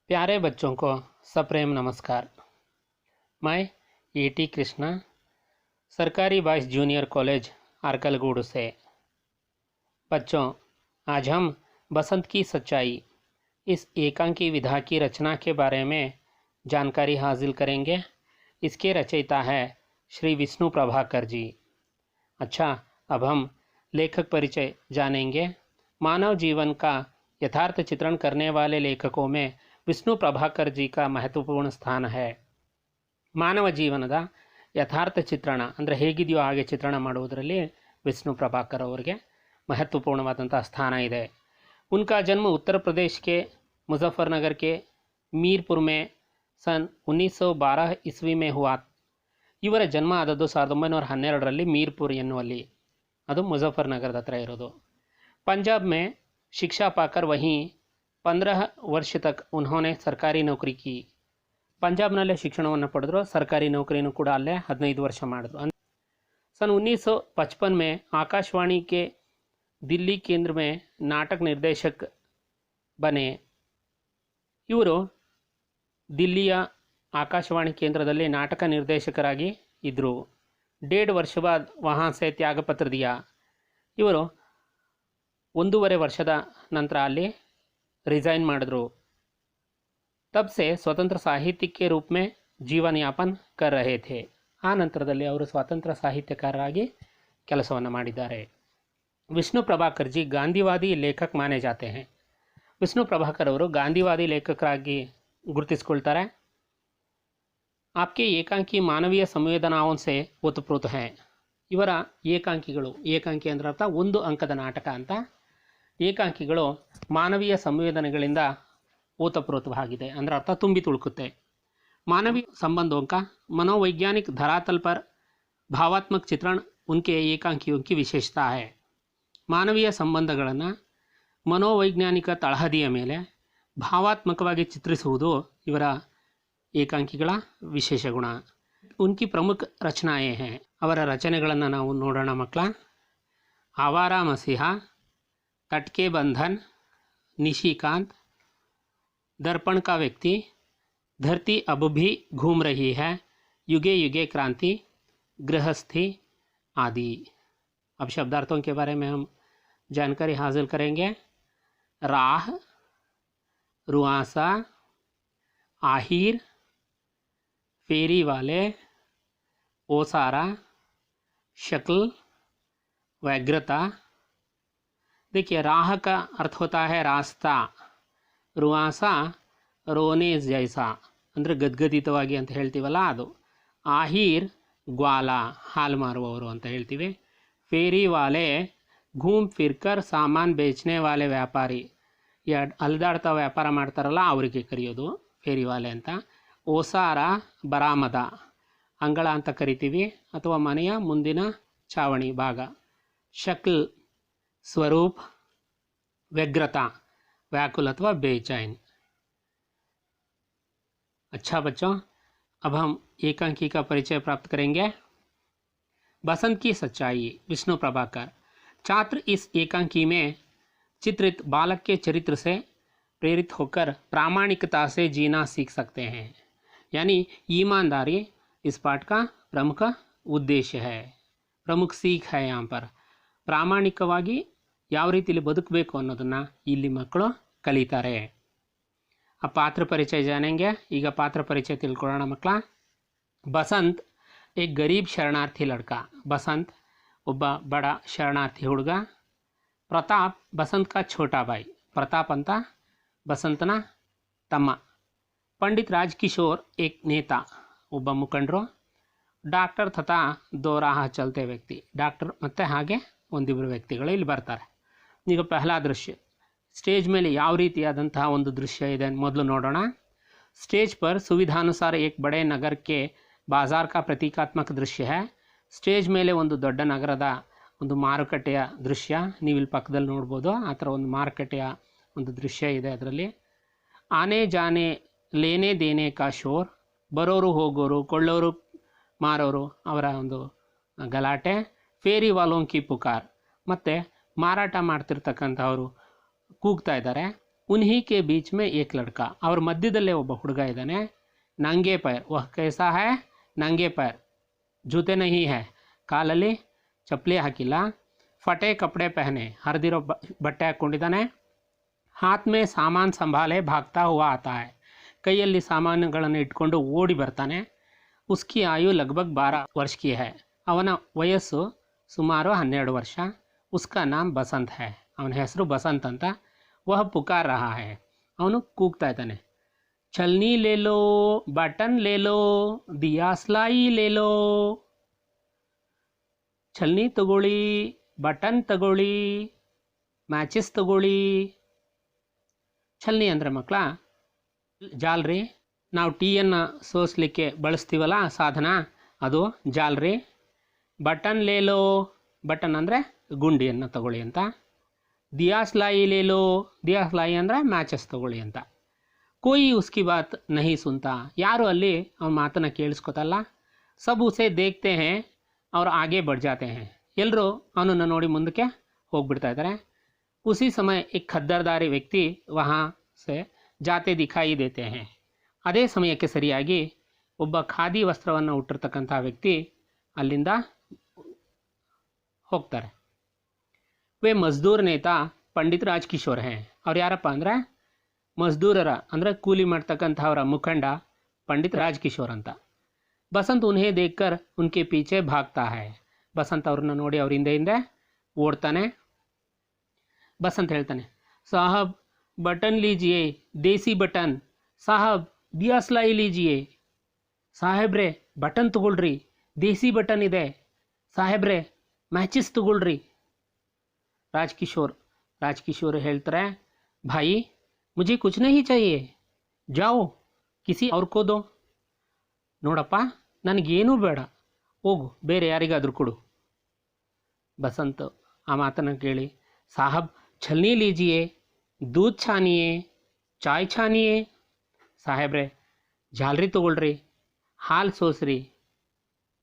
प्यारे बच्चों को सप्रेम नमस्कार। मैं E.T. कृष्णा, सरकारी बॉयज़ जूनियर कॉलेज अरकलगूडू से। बच्चों, आज हम बसंत की सच्चाई इस एकांकी विधा की रचना के बारे में जानकारी हासिल करेंगे। इसके रचयिता है श्री विष्णु प्रभाकर जी। अच्छा, अब हम लेखक परिचय जानेंगे। मानव जीवन का यथार्थ चित्रण करने वाले लेखकों में विष्णु प्रभाकर जी का महत्वपूर्ण स्थान है। ಮಾನವ ಜೀವನದ ಯಥಾರ್ಥ ಚಿತ್ರಣ ಅಂದರೆ ಹೇಗಿದೆಯೋ ಹಾಗೆ ಚಿತ್ರಣ ಮಾಡುವುದರಲ್ಲಿ ವಿಷ್ಣು ಪ್ರಭಾಕರ್ ಅವರಿಗೆ महत्वपूर्णवाದಂಥ स्थान ಇದೆ। उनका जन्म उत्तर प्रदेश के मुजफ्फरनगर के मीरपुर में सन 1912 ईस्वी में हुआ। ಇವರ ಜನ್ಮ ಆದದ್ದು 1912ರಲ್ಲಿ मीरपुर ಎನ್ನುವಲ್ಲಿ, ಅದು मुजफ्फरनगರದ ಹತ್ರ ಇರೋದು। पंजाब में शिक्षा पाकर वहीं 15 वर्ष तक उन्होंने सरकारी नौकरी की। पंजाबनಲ್ಲೇ ಶಿಕ್ಷಣವನ್ನು ಪಡೆದ್ರು, ಸರ್ಕಾರಿ नौकरीनೂ ಕೂಡ ಅಲ್ಲೇ 15 ವರ್ಷ ಮಾಡಿದ್ರು। सन 1955 में आकाशवाणी के दिल्ली केंद्र में नाटक निर्देशक बने। ಇವರು ದಿಲ್ಲಿಯ आकाशवाणी ಕೇಂದ್ರದಲ್ಲಿ ನಾಟಕ ನಿರ್ದೇಶಕರಾಗಿ ಇದ್ದರು। 1.5 ವರ್ಷ बाद वहाँ से त्यागपत्र दिया। ಇವರು 1.5 ವರ್ಷದ ನಂತರ ಅಲ್ಲಿ रिज़ाइन ಮಾಡಿದ್ರು। तब से स्वतंत्र साहित्यिक के रूप में जीवन यापन कर रहे थे। ಆ ನಂತರದಲ್ಲಿ ಅವರು ಸ್ವತಂತ್ರ ಸಾಹಿತ್ಯಕಾರರಾಗಿ ಕೆಲಸವನ್ನು ಮಾಡಿದ್ದಾರೆ। ವಿಷ್ಣು ಪ್ರಭಾಕರ್ ಜಿ ಗಾಂಧಿವಾದಿ ಲೇಖಕ ಮಾನೆ ಜಾತೆ हैं। ವಿಷ್ಣು ಪ್ರಭಾಕರ್ ಅವರು ಗಾಂಧಿವಾದಿ ಲೇಖಕರಾಗಿ ಗುರುತಿಸಿಕೊಳ್ತಾರೆ। आपके एकांकी मानवीय संवेदनाओं से ओतप्रोत हैं। ಇವರ ಏಕಾಂಕಿಗಳು, ಏಕಾಂಕಿ ಅಂದ್ರೆ ಅರ್ಥ ಒಂದು ಅಂಕದ ನಾಟಕ ಅಂತ। ಏಕಾಂಕಿಗಳು ಮಾನವೀಯ ಸಂವೇದನೆಗಳಿಂದ ओतप्रोतवाಗಿದೆ ಅಂದ್ರೆ अर्थ ತುಂಬಿ ತುಳುಕುತ್ತೆ। मानवीय संबंधों का मनोवैज्ञानिक धरातल पर भावात्मक चित्रण उनके एकांकियों की विशेषता है। ಮಾನವೀಯ ಸಂಬಂಧಗಳನ್ನು ಮನೋವೈಜ್ಞಾನಿಕ ತಳಹದಿಯ ಮೇಲೆ ಭಾವಾತ್ಮಕವಾಗಿ ಚಿತ್ರಿಸುವುದು ಇವರ ಏಕಾಂಕಿಗಳ ವಿಶೇಷ ಗುಣ। ಉನ್ಕಿ ಪ್ರಮುಖ ರಚನಾಯೇ हैं। ಅವರ ರಚನೆಗಳನ್ನು ನಾವು ನೋಡೋಣ ಮಕ್ಕಳ। ಆವಾರ ಮಸಿಹ, तटके बंधन, निशिकांत, दर्पण का व्यक्ति, धरती अब भी घूम रही है, युगे युगे क्रांति, गृहस्थी आदि। अब शब्दार्थों के बारे में हम जानकारी हासिल करेंगे। राह, रुआसा, आहिर, फेरी वाले, ओसारा, शक्ल, व्यग्रता। देखिए, राह का अर्थ होता है रास्ता, रुआसा रोने जैसा ಅಂದರೆ ಗದ್ಗದಿತವಾಗಿ ಅಂತ ಹೇಳ್ತೀವಲ್ಲ ಅದು। ಆಹಿರ್ ಗ್ವಾಲ, ಹಾಲು ಮಾರುವವರು ಅಂತ ಹೇಳ್ತೀವಿ। ಫೇರಿ ವಾಲೆ ಘೂಮ್ ಫಿರ್ಕರ್ ಸಾಮಾನ್ ಬೇಚನೆ ವಾಲೆ ವ್ಯಾಪಾರಿ, ಅಲ್ದಾಡ್ತಾ ವ್ಯಾಪಾರ ಮಾಡ್ತಾರಲ್ಲ ಅವರಿಗೆ ಕರೆಯೋದು ಫೇರಿ ವಾಲೆ ಅಂತ। ಓಸಾರ ಬರಾಮದ, ಅಂಗಳ ಅಂತ ಕರಿತೀವಿ ಅಥವಾ ಮನೆಯ ಮುಂದಿನ ಛಾವಣಿ ಭಾಗ। ಶಕ್ಲ್ स्वरूप, व्यग्रता व्याकुल अथवा बेचैन। अच्छा बच्चों, अब हम एकांकी का परिचय प्राप्त करेंगे। बसंत की सच्चाई, विष्णु प्रभाकर। छात्र इस एकांकी में चित्रित बालक के चरित्र से प्रेरित होकर प्रामाणिकता से जीना सीख सकते हैं। यानी ईमानदारी इस पाठ का प्रमुख उद्देश्य है, प्रमुख सीख है। यहाँ पर ಪ್ರಾಮಾಣಿಕವಾಗಿ ಯಾವ ರೀತಿಯಲ್ಲಿ ಬದುಕಬೇಕು ಅನ್ನೋದನ್ನು ಇಲ್ಲಿ ಮಕ್ಕಳು ಕಲಿತಾರೆ। ಆ ಪಾತ್ರ ಪರಿಚಯ ಜಾನೆಂಗೆ। ಈಗ ಪಾತ್ರ ಪರಿಚಯ ತಿಳ್ಕೊಳ್ಳೋಣ ಮಕ್ಕಳ। ಬಸಂತ್ ಏಕ್ ಗರೀಬ್ ಶರಣಾರ್ಥಿ ಲಡ್ಕ, ಬಸಂತ್ ಒಬ್ಬ ಬಡ ಶರಣಾರ್ಥಿ ಹುಡುಗ। ಪ್ರತಾಪ್ ಬಸಂತ್ ಕಾ ಛೋಟಾ ಬಾಯಿ, ಪ್ರತಾಪ್ ಅಂತ ಬಸಂತನ ತಮ್ಮ। ಪಂಡಿತ್ ರಾಜ್ಕಿಶೋರ್ ಏಕ್ ನೇತಾ, ಒಬ್ಬ ಮುಖಂಡರು। ಡಾಕ್ಟರ್ ತಥಾ ದೋ ರಾಹ ಚಲತೆ ವ್ಯಕ್ತಿ, ಡಾಕ್ಟರ್ ಮತ್ತು ಹಾಗೆ ಒಂದಿಬ್ಬರು ವ್ಯಕ್ತಿಗಳು ಇಲ್ಲಿ ಬರ್ತಾರೆ। ಈಗ ಪಹಲಾ ದೃಶ್ಯ, ಸ್ಟೇಜ್ ಮೇಲೆ ಯಾವ ರೀತಿಯಾದಂತಹ ಒಂದು ದೃಶ್ಯ ಇದೆ ಮೊದಲು ನೋಡೋಣ। ಸ್ಟೇಜ್ पर सुविधानुसार एक बड़े नगर के बाजार का प्रतीकात्मक दृश्य है। ಸ್ಟೇಜ್ ಮೇಲೆ ಒಂದು ದೊಡ್ಡ ನಗರದ ಒಂದು ಮಾರುಕಟ್ಟೆಯ ದೃಶ್ಯ ನೀವು ಇಲ್ಲಿ ಪಕ್ಕದಲ್ಲಿ ನೋಡ್ಬೋದು। ಆ ಥರ ಒಂದು ಮಾರುಕಟ್ಟೆಯ ಒಂದು ದೃಶ್ಯ ಇದೆ ಅದರಲ್ಲಿ। ಆನೆ ಜಾನೆ ಲೇನೆ ದೇನೆ ಕಾ ಶೋರ್, ಬರೋರು ಹೋಗೋರು, ಕೊಳ್ಳೋರು ಮಾರೋರು ಅವರ ಒಂದು ಗಲಾಟೆ। ಫೇರಿ ವಾಲೋಂ ಕಿ ಪುಕಾರ್, ಮತ್ತು ಮಾರಾಟ ಮಾಡ್ತಿರ್ತಕ್ಕಂಥವರು ಕೂಗ್ತಾ ಇದ್ದಾರೆ। उन्हीं के बीच में एक लड़का और ಮಧ್ಯದಲ್ಲೇ ಒಬ್ಬ ಹುಡುಗ ಇದ್ದಾನೆ. ನಂಗೆ पैर वह कैसा है ನಂಗೆ पैर जूते नहीं है ಕಾಲಲ್ಲಿ ಚಪ್ಪಲಿ ಹಾಕಿಲ್ಲ. ಫಟೆ ಕಪಡೆ ಪಹನೆ ಹರಿದಿರೋ ಬಟ್ಟೆ ಹಾಕ್ಕೊಂಡಿದ್ದಾನೆ. हाथ में सामान संभाले भागता हुआ आता है ಕೈಯಲ್ಲಿ ಸಾಮಾನುಗಳನ್ನು ಇಟ್ಕೊಂಡು ಓಡಿ ಬರ್ತಾನೆ. उसकी आयु लगभग 12 वर्ष की है ಅವನ ವಯಸ್ಸು ಸುಮಾರು 12 ವರ್ಷ. उसका नाम बसंत है ಅವನ ಹೆಸರು ಬಸಂತ್ ಅಂತ. वह पुकार रहा है ಅವನು ಕೂಗ್ತಾ ಇದ್ದಾನೆ. छलनी ले लो बटन ले लो दिया स्लाई ले लो. छलनी ತಗೊಳ್ಳಿ, ಬಟನ್ ತಗೊಳ್ಳಿ, ಮ್ಯಾಚಸ್ ತಗೊಳ್ಳಿ. ಛಲ್ನಿ ಅಂದರೆ ಮಕ್ಕಳ ಜಾಲ್ರಿ. ನಾವು ಟೀಯನ್ನು ಸೋಸಲಿಕ್ಕೆ ಬಳಸ್ತೀವಲ್ಲ ಸಾಧನ, ಅದು ಜಾಲ್ರಿ. ಬಟನ್ ಲೇಲೋ, ಬಟನ್ ಅಂದರೆ ಗುಂಡಿಯನ್ನು ತಗೊಳ್ಳಿ ಅಂತ. ದಿಯಾ ಸ್ಲಾಯಿ ಲೇಲೋ, ದಿಯಾ ಸ್ಲಾಯಿ ಅಂದರೆ ಮ್ಯಾಚಸ್ ತಗೊಳ್ಳಿ ಅಂತ. ಕೋಯಿ ಉಸ್ಕಿ ಬಾತ್ ನಹಿ ಸುನ್ತಾ ಯಾರು ಅಲ್ಲಿ ಅವನ ಮಾತನ್ನು ಕೇಳಿಸ್ಕೊತಲ್ಲ. ಸಬ್ ಉಸೆ ದೇಖ್ತೆ ಹೇ ಅವ್ರು ಆಗೆ ಬಡ್ ಜಾತೆ ಹೇ ಎಲ್ಲರೂ ಅವನನ್ನು ನೋಡಿ ಮುಂದಕ್ಕೆ ಹೋಗ್ಬಿಡ್ತಾ ಇದ್ದಾರೆ. उसी समय एक खद्दरदारी व्यक्ति वहाँ से जाते दिखाई देते हैं ಅದೇ ಸಮಯಕ್ಕೆ ಸರಿಯಾಗಿ ಒಬ್ಬ ಖಾದಿ ವಸ್ತ್ರವನ್ನು ಉಟ್ಟಿರ್ತಕ್ಕಂಥ ವ್ಯಕ್ತಿ ಅಲ್ಲಿಂದ ಹೋಗ್ತಾರೆ. ವೇ ಮಜ್ದೂರ್ ನೇತಾ ಪಂಡಿತ್ ರಾಜ್ಕಿಶೋರ್ ಹೇ ಅವ್ರು ಯಾರಪ್ಪ ಅಂದರೆ ಮಜ್ದೂರರ ಅಂದರೆ ಕೂಲಿ ಮಾಡ್ತಕ್ಕಂಥವರ ಮುಖಂಡ ಪಂಡಿತ್ ರಾಜ್ಕಿಶೋರ್ ಅಂತ. ಬಸಂತ್ ಉನ್ಹೇ ದೇಖ್ಕರ್ ಉನ್ಕೆ ಪೀಛೆ ಭಾಗ್ತಾ ಹೈ ಬಸಂತ್ ಅವ್ರನ್ನ ನೋಡಿ ಅವ್ರ ಹಿಂದೆ ಓಡ್ತಾನೆ. बसंत ಹೇಳ್ತಾನೆ, साहब बटन लीजिए देसी बटन, साहब दिया स्लाई लीजिए. ಸಾಹೇಬ್ರೆ ಬಟನ್ ತಗೊಳ್ರಿ, ದೇಸಿ ಬಟನ್ ಇದೆ. ಸಾಹೇಬ್ರೆ ಮ್ಯಾಚಸ್ ತಗೊಳ್ರಿ. ರಾಜ್ಕಿಶೋರ್ ಹೇಳ್ತಾರೆ, ಭಾಯಿ ಮುझे कुछ नहीं चाहिए जाओ किसी और को दो. ನೋಡಪ್ಪ ನನಗೇನೂ ಬೇಡ, ಹೋಗು ಬೇರೆ ಯಾರಿಗಾದರೂ ಕೊಡು. ಬಸಂತ್ ಆ ಮಾತನ್ನು ಕೇಳಿ, साहब छलनी लीजिए दूध छानिए चाय छानिए. ಸಾಹೇಬ್ರೆ ಜಾಲ್ರಿ ತಗೊಳ್ರಿ, ಹಾಲು ಸೋಸ್ರಿ,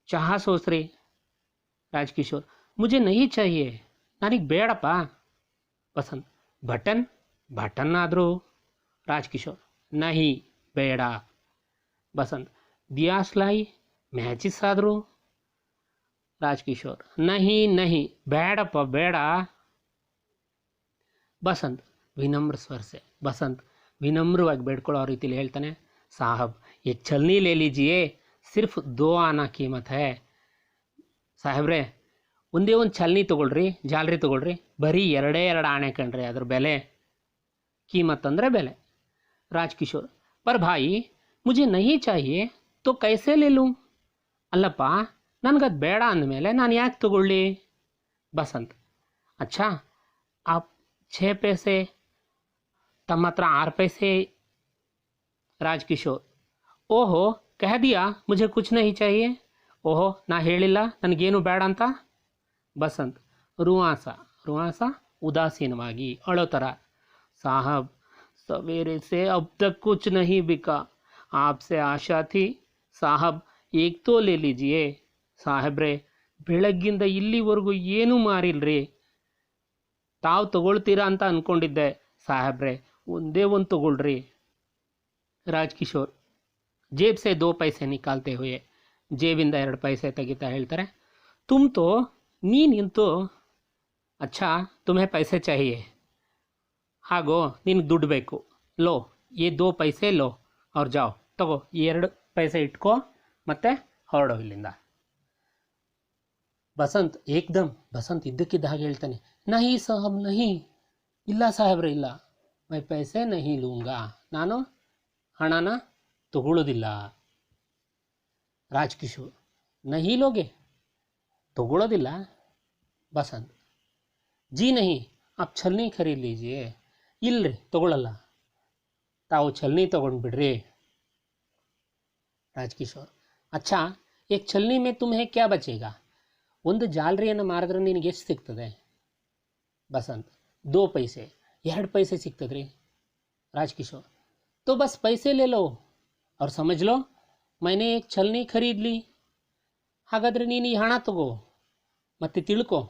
ಚಹಾ ಸೋಸ್ರಿ. ರಾಜ್ಕಿಶೋರ್ ಮುझे नहीं चाहिए ನನಗೆ ಬೇಡಪ್ಪ. ಬಸಂತ್ ಬಟನ್ ಆದರೂ. ರಾಜ್ಕಿಶೋರ್ ನಹಿ ಬೇಡ. ಬಸಂತ್ ದಿಯಾ ಸ್ಲಾಯಿ ಮ್ಯಾಚಿಸ್ ಆದರೂ. ರಾಜ್ಕಿಶೋರ್ ನಹಿ ಬೇಡಪ್ಪ ಬೇಡ. ಬಸಂತ್ ವಿನಮ್ರ ಸ್ವರ से ಬಸಂತ್ ವಿನಮ್ರವಾಗಿ ಬೇಡ್ಕೊಳ್ಳೋ ರೀತಿಯಲ್ಲಿ ಹೇಳ್ತಾನೆ, ಸಾಹಬ್ ಏಕ್ ಛಲ್ನಿ ಲೇ ಲೀಜಿಯೇ ಸಿರ್ಫ್ 2 ಆನಾ ಕೀಮತ್ ಹೈ. ಸಾಹೇಬ್ರೆ ಒಂದೇ ಒಂದು ಛಲ್ನಿ ತೊಗೊಳ್ರಿ, ಜಾಲ್ರಿ ತೊಗೊಳ್ರಿ, ಬರೀ 2 ಆಣೆ ಕಣ್ರಿ ಅದ್ರ ಬೆಲೆ. ಕೀಮತ್ ಅಂದರೆ ಬೆಲೆ. ರಾಜ್ಕಿಶೋರ್ ಪರ್ ಭಾಯಿ ಮುझे नहीं चाहिए तो कैसे ले लूँ. ಅಲ್ಲಪ್ಪ ನನಗದು ಬೇಡ ಅಂದಮೇಲೆ ನಾನು ಯಾಕೆ ತಗೊಳ್ಳಿ. ಬಸಂತ್ ಅಚ್ಚಾ आप 6 पैसे तम हत्र 6 पैसे. राजकिशोर ओहो कह दिया मुझे कुछ नहीं चाहिए. ओहो ನಾ ಹೇಳಿಲ್ಲ ನನಗೇನು ಬೇಡ ಅಂತ. ಬಸಂತ್ रुआसा उदासीनವಾಗಿ अळो ಥರ, साहब सवेरे से अब तक कुछ नहीं बिका, आपसे आशा थी, साहब एक तो ले लीजिए. ಸಾಹೇಬ್ರೆ ಬೆಳಗ್ಗಿಂದ ಇಲ್ಲಿವರೆಗೂ ಏನೂ ಮಾರಿಲ್ರಿ, ತಾವು ತಗೊಳ್ತೀರಾ ಅಂತ ಅಂದ್ಕೊಂಡಿದ್ದೆ. ಸಾಹೇಬ್ರೆ ಒಂದೇ ಒಂದು ತಗೊಳ್ರಿ. ರಾಜ್ಕಿಶೋರ್ जेब से 2 पैसे निकालते हुए ಜೇಬಿಂದ 2 पैसे ತೆಗಿತಾ ಹೇಳ್ತಾರೆ, तुम तो ನೀನಿಂತೂ अच्छा तुम्हें पैसे चाहिए ಹಾಗೋ ನಿನಗೆ ದುಡ್ಡು ಬೇಕು, लो ये 2 पैसे लो और जाओ ತಗೋ ಈ 2 पैसे ಇಟ್ಕೋ ಮತ್ತೆ ಹೊರಡೋ ಇಲ್ಲಿಂದ. ಬಸಂತ್ ಬಸಂತ್ ಇದ್ದಕ್ಕಿದ್ದ ಹಾಗೆ ಹೇಳ್ತಾನೆ, ನಹಿ ಸಾಹಬ್ ನಹಿ, ಇಲ್ಲ ಸಾಹೇಬ್ರೆ ಇಲ್ಲ, ಮೈ ಪೈಸೆ ನಹಿ ಲೂಂಗಾ, ನಾನು ಹಣನ ತಗೊಳ್ಳೋದಿಲ್ಲ. ರಾಜ್ಕಿಶೋರ್ ನಹಿ ಲೋಗೆ ತಗೊಳ್ಳೋದಿಲ್ಲ. ಬಸಂತ್ ಜಿ ನಹಿ ಆಪ್ ಛಲ್ನಿ ಖರೀದ್ ಲೀಜಿಯೇ. ಇಲ್ರಿ ತಗೊಳ್ಳಲ್ಲ, ತಾವು ಛಲ್ನಿ ತಗೊಂಡ್ಬಿಡ್ರಿ. ರಾಜ್ಕಿಶೋರ್ ಅಚ್ಚಾ ಏಕ್ ಛಲ್ನಿ ಮೇ ತುಮ್ಹೆ ಕ್ಯಾ ಬಚೇಗಾ. ಒಂದು ಜಾಲರಿಯನ್ನು ಮಾರಿದ್ರೆ ನಿನಗೆ ಎಷ್ಟು ಸಿಗ್ತದೆ. ಬಸಂತ್ 2 पैसे 2 पैसे ಸಿಗ್ತದ್ರಿ. ರಾಜ್ಕಿಶೋರ್ तो बस पैसे ले लो और समझ लो मैंने एक छलनी खरीद ली. ಹಾಗಾದರೆ ನೀನು ಈ ಹಣ ತಗೋ ಮತ್ತು ತಿಳ್ಕೊ